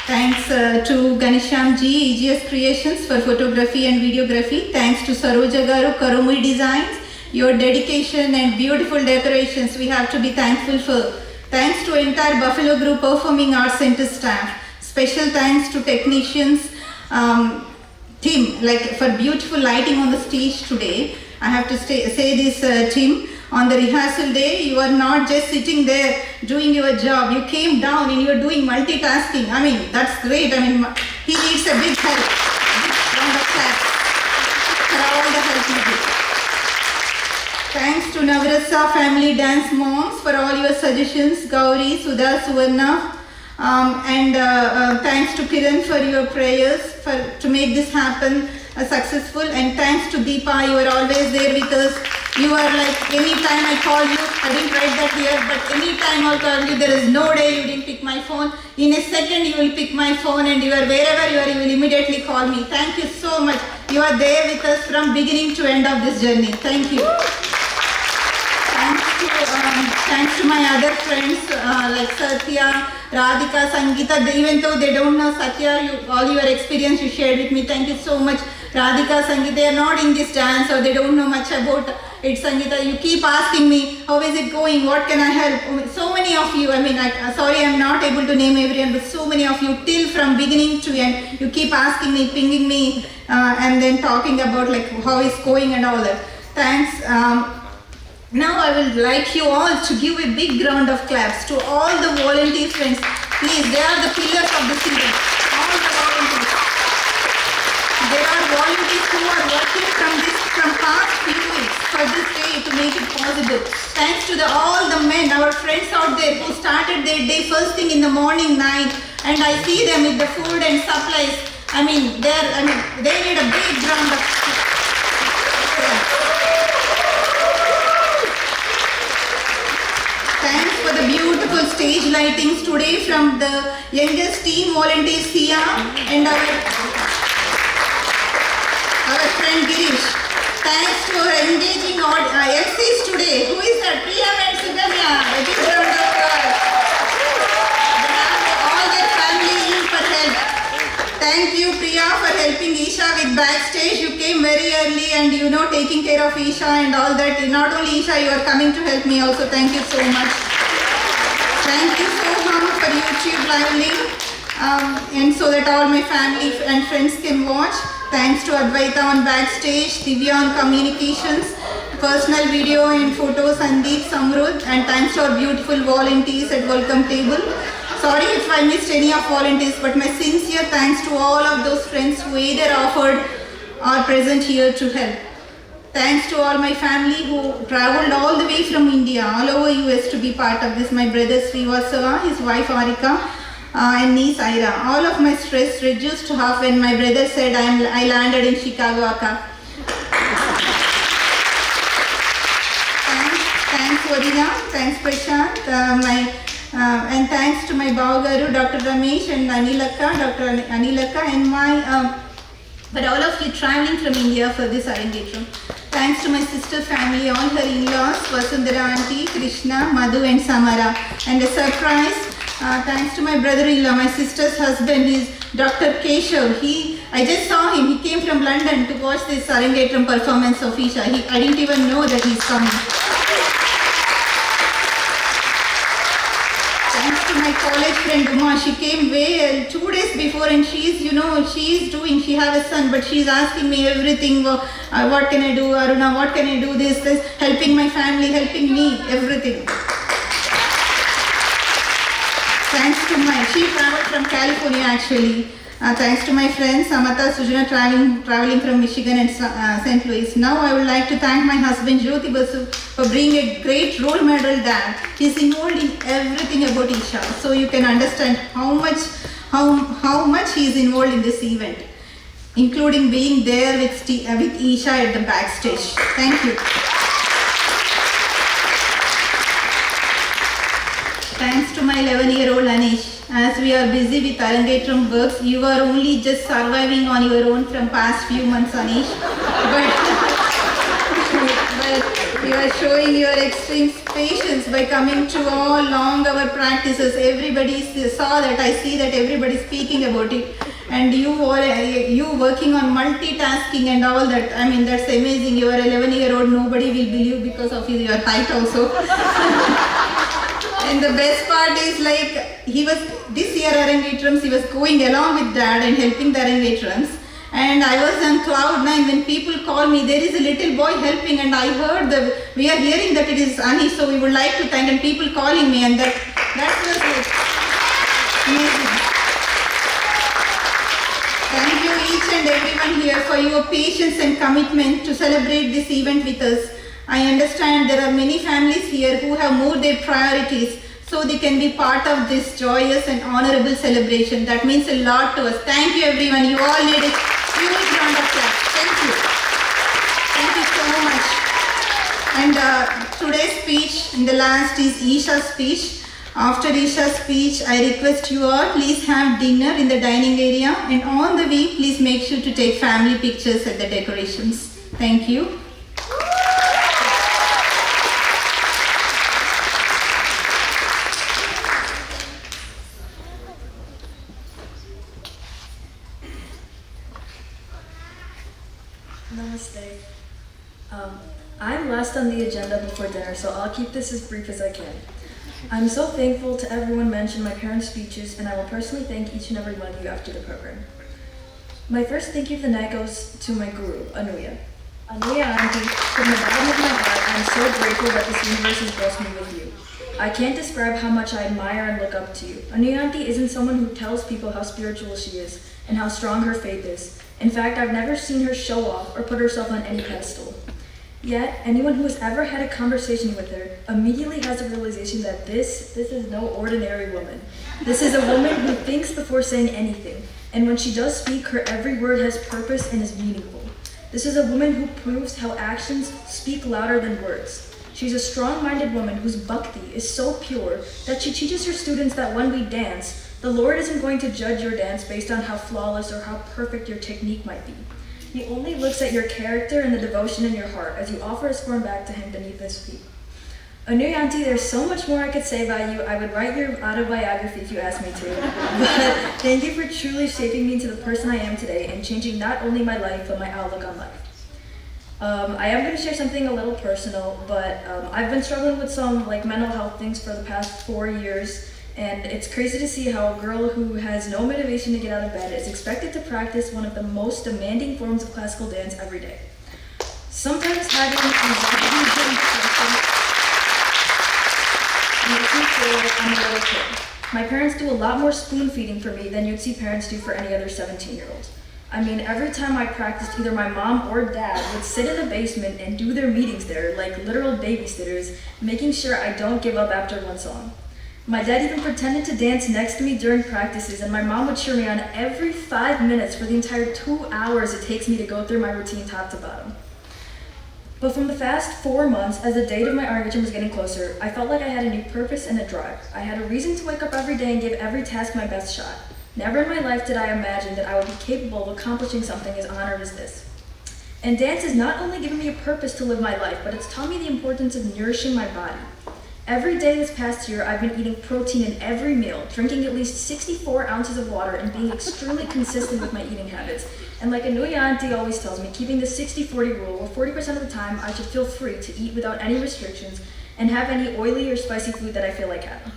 Thanks to Ganesham Ji, EGS Creations for photography and videography. Thanks to Saroja Garu, Karumui Designs. Your dedication and beautiful decorations we have to be thankful for. Thanks to entire Buffalo Group Performing Arts Center staff. Special thanks to technicians, team, like for beautiful lighting on the stage today. I have to say this, team, on the rehearsal day, you are not just sitting there doing your job. You came down and you are doing multitasking. I mean, that's great. I mean, he needs a big help. Big round of Navrasa family dance moms for all your suggestions, Gauri, Sudha, Suvarna. Thanks to Kiran for your prayers to make this happen successful, and thanks to Deepa, you are always there with us. You are like, anytime I call you, I didn't write that here, but anytime I'll call you, there is no day you didn't pick my phone. In a second you will pick my phone, and you are wherever you are, you will immediately call me. Thank you so much. You are there with us from beginning to end of this journey. Thank you. Thanks to my other friends like Satya, Radhika, Sangeeta. Even though they don't know Satya, all your experience you shared with me. Thank you so much. Radhika, Sangeeta, they are not in this dance or they don't know much about it. Sangeeta, you keep asking me, how is it going? What can I help? So many of you, sorry I'm not able to name everyone, but so many of you till from beginning to end, you keep asking me, pinging me, and then talking about like how it's going and all that. Thanks. Now I would like you all to give a big round of claps to all the volunteer friends. Please, they are the pillars of this event. All the volunteers. There are volunteers who are working from past few weeks for this day to make it possible. Thanks to all the men, our friends out there who started their day first thing in the morning, 9, and I see them with the food and supplies. They need a big round of Thanks for the beautiful stage lightings today from the youngest team volunteers Sia and our friend Girish. Thanks to our engaging MCs today. Who is that? Priya and Suganya. A big round of applause. They have all their family in for help. Thank you, Priya, for helping Eesha with backstage. You came very early and taking care of Eesha and all that. Not only Eesha, you are coming to help me also. Thank you so much. Thank you so much for YouTube live link, and so that all my family and friends can watch. Thanks to Advaita on backstage, Divya on communications, personal video and photos, Sandeep, Samrudh, and thanks to our beautiful volunteers at welcome table. Sorry if I missed any of volunteers, but my sincere thanks to all of those friends who either offered or present here to help. Thanks to all my family who traveled all the way from India, all over US to be part of this. My brother Srivastava, his wife Arika, and niece Ira. All of my stress reduced to half when my brother said I landed in Chicago, Akka. Thanks Varina, thanks Prashant, and thanks to my Bhavagaru, Dr. Ramesh and Dr. Anilaka, and but all of you traveling from India for this Arangetram. Thanks to my sister family, all her in-laws, Vasundhara auntie, Krishna, Madhu and Samara. And a surprise, thanks to my brother-in-law, my sister's husband is Dr. Keshav. I just saw him, he came from London to watch this Arangetram performance of Eesha. I didn't even know that he's coming. Thanks to my college friend Uma, she came 2 days before, and she has a son, but she's asking me everything, what can I do, Aruna, what can I do, this, helping my family, helping me, everything. Thanks to she traveled from California actually. Thanks to my friends Samata, Sujana traveling from Michigan and St. Louis. Now I would like to thank my husband Jyoti Basu for being a great role model dad. He's involved in everything about Eesha, so you can understand how much he is involved in this event, including being there with Eesha at the backstage. Thank you. Thanks to my 11-year-old Anish. As we are busy with Arangetram works, you are only just surviving on your own from past few months, Anish. But you are showing your extreme patience by coming to all long hour practices. Everybody saw that, I see that everybody is speaking about it. And you working on multitasking and all that. That's amazing. You are 11-year-old, nobody will believe because of your height also. And the best part is this year Arangetrams, he was going along with dad and helping the Arangetrams. And I was on cloud 9 when people call me, there is a little boy helping, and I heard we are hearing that it is Ani, so we would like to thank, and people calling me, and that was amazing. Thank you each and everyone here for your patience and commitment to celebrate this event with us. I understand there are many families here who have moved their priorities so they can be part of this joyous and honorable celebration. That means a lot to us. Thank you everyone. You all need a huge round of applause. Thank you. Thank you so much. And today's speech in the last is Eesha's speech. After Eesha's speech, I request you all, please have dinner in the dining area, and on the way, please make sure to take family pictures at the decorations. Thank you. Namaste. I'm last on the agenda before dinner, so I'll keep this as brief as I can. I'm so thankful to everyone mentioned my parents' speeches, and I will personally thank each and every one of you after the program. My first thank you of the night goes to my guru, Anuya. Anuya Auntie, from the bottom of my heart, I'm so grateful that this universe has blessed me with you. I can't describe how much I admire and look up to you. Anuya Auntie isn't someone who tells people how spiritual she is and how strong her faith is. In fact, I've never seen her show off or put herself on any pedestal. Yet, anyone who has ever had a conversation with her immediately has a realization that this is no ordinary woman. This is a woman who thinks before saying anything, and when she does speak, her every word has purpose and is meaningful. This is a woman who proves how actions speak louder than words. She's a strong-minded woman whose bhakti is so pure that she teaches her students that when we dance, the Lord isn't going to judge your dance based on how flawless or how perfect your technique might be. He only looks at your character and the devotion in your heart as you offer a scorn back to him beneath his feet. Anuya Auntie, there's so much more I could say about you. I would write your autobiography if you asked me to. But thank you for truly shaping me into the person I am today and changing not only my life, but my outlook on life. I am going to share something a little personal, but I've been struggling with some mental health things for the past 4 years. And it's crazy to see how a girl who has no motivation to get out of bed is expected to practice one of the most demanding forms of classical dance every day. Sometimes having anxiety and depression makes me feel like I'm a little kid. My parents do a lot more spoon feeding for me than you'd see parents do for any other 17-year-old. I mean, every time I practiced, either my mom or dad would sit in the basement and do their meetings there like literal babysitters, making sure I don't give up after one song. My dad even pretended to dance next to me during practices, and my mom would cheer me on every 5 minutes for the entire 2 hours it takes me to go through my routine top to bottom. But from the past 4 months, as the date of my Arangetram was getting closer, I felt like I had a new purpose and a drive. I had a reason to wake up every day and give every task my best shot. Never in my life did I imagine that I would be capable of accomplishing something as honored as this. And dance has not only given me a purpose to live my life, but it's taught me the importance of nourishing my body. Every day this past year, I've been eating protein in every meal, drinking at least 64 ounces of water, and being extremely consistent with my eating habits. And like Anuya Auntie always tells me, keeping the 60-40 rule, where 40% of the time I should feel free to eat without any restrictions and have any oily or spicy food that I feel like having.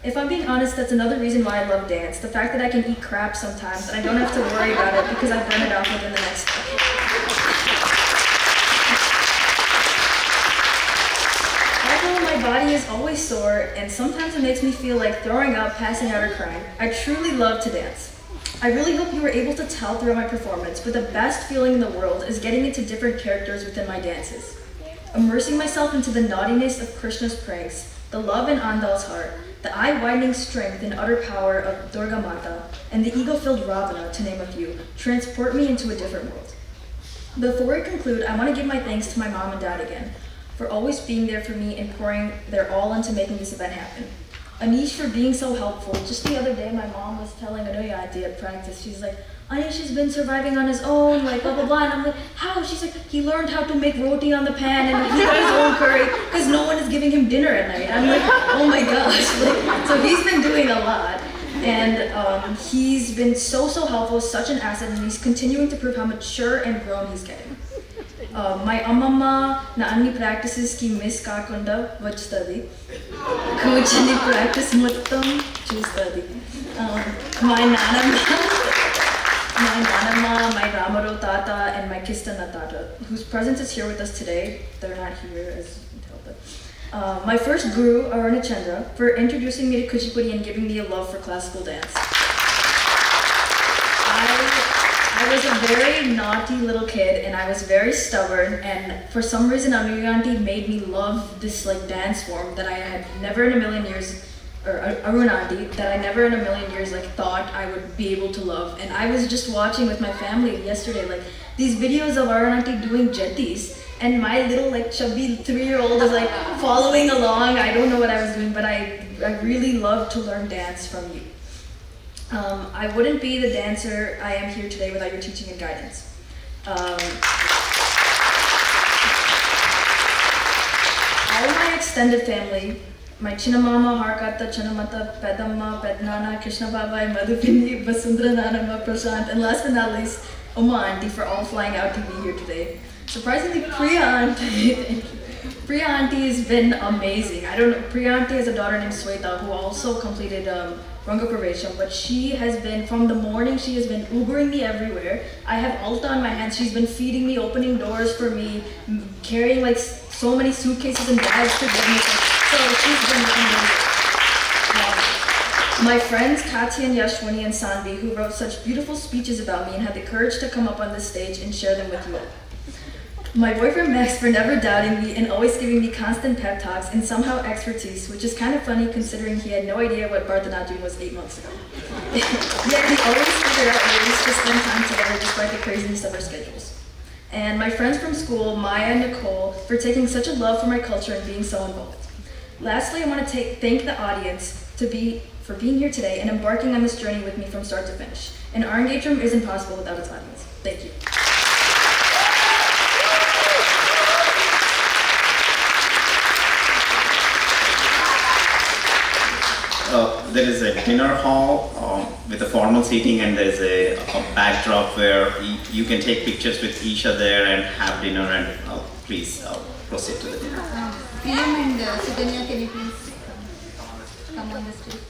If I'm being honest, that's another reason why I love dance, the fact that I can eat crap sometimes and I don't have to worry about it because I burn it off within the next day. My body is always sore, and sometimes it makes me feel like throwing up, passing out, or crying. I truly love to dance. I really hope you were able to tell throughout my performance, but the best feeling in the world is getting into different characters within my dances. Immersing myself into the naughtiness of Krishna's pranks, the love in Andal's heart, the eye-widening strength and utter power of Durga Mata, and the ego-filled Ravana, to name a few, transport me into a different world. Before I conclude, I want to give my thanks to my mom and dad again, for always being there for me and pouring their all into making this event happen. Anish for being so helpful. Just the other day, my mom was telling Anuya Auntie at practice, she's like, Anish has been surviving on his own, like blah, blah, blah. And I'm like, how? She's like, he learned how to make roti on the pan and he got his own curry because no one is giving him dinner at night. I'm like, oh my gosh. So he's been doing a lot. And he's been so helpful, such an asset, and he's continuing to prove how mature and grown he's getting. My amamma na anni practices ki miss kakunda vachutadi. Kuchini practice muttam chustadi. My nanamma, my Ramaro tata, and my Kistana tata, whose presence is here with us today. They're not here, as you can tell, but my first guru, Arangetram, for introducing me to Kuchipudi and giving me a love for classical dance. I was a very naughty little kid, and I was was very stubborn, and for some reason Arangetram made me love this like dance form that I had never in a million years, or Arunati, that I never in a million years like thought I would be able to love. And I was just watching with my family yesterday like these videos of Arunati doing jetties, and my little like chubby 3-year-old is like following along. I don't know what I was doing, but I really love to learn dance from you. I wouldn't be the dancer I am here today without your teaching and guidance. All my extended family, my Chinnamama, Harkata, Chinnamata, Pedamma, Pednana, Krishna Babai, Madhupini, Basundra Nanama, Prashant, and last but not least, Uma Auntie for all flying out to be here today. Surprisingly, Priya Auntie, Priya Auntie has been amazing. I don't know, Priya Auntie has a daughter named Sweta who also completed Ranga Pravesham, but she has been, from the morning, she has been Ubering me everywhere. I have Alta on my hands. She's been feeding me, opening doors for me, carrying like so many suitcases and bags to get me. So she's been amazing. My friends Katya and Yashwani and Sanvi, who wrote such beautiful speeches about me and had the courage to come up on this stage and share them with you all. My boyfriend Max for never doubting me and always giving me constant pep talks and somehow expertise, which is kind of funny considering he had no idea what Bharatanatyam was 8 months ago. Yet he always figured out ways to spend time together despite the craziness of our schedules. And my friends from school, Maya and Nicole, for taking such a love for my culture and being so involved. Lastly, I want to thank the audience for being here today and embarking on this journey with me from start to finish. And Arangetram isn't possible without its audience. Thank you. There is a dinner hall with a formal seating, and there is a backdrop where you can take pictures with Eesha there and have dinner, and please proceed to the dinner. Priyam and Suganya, can you please come on the stage?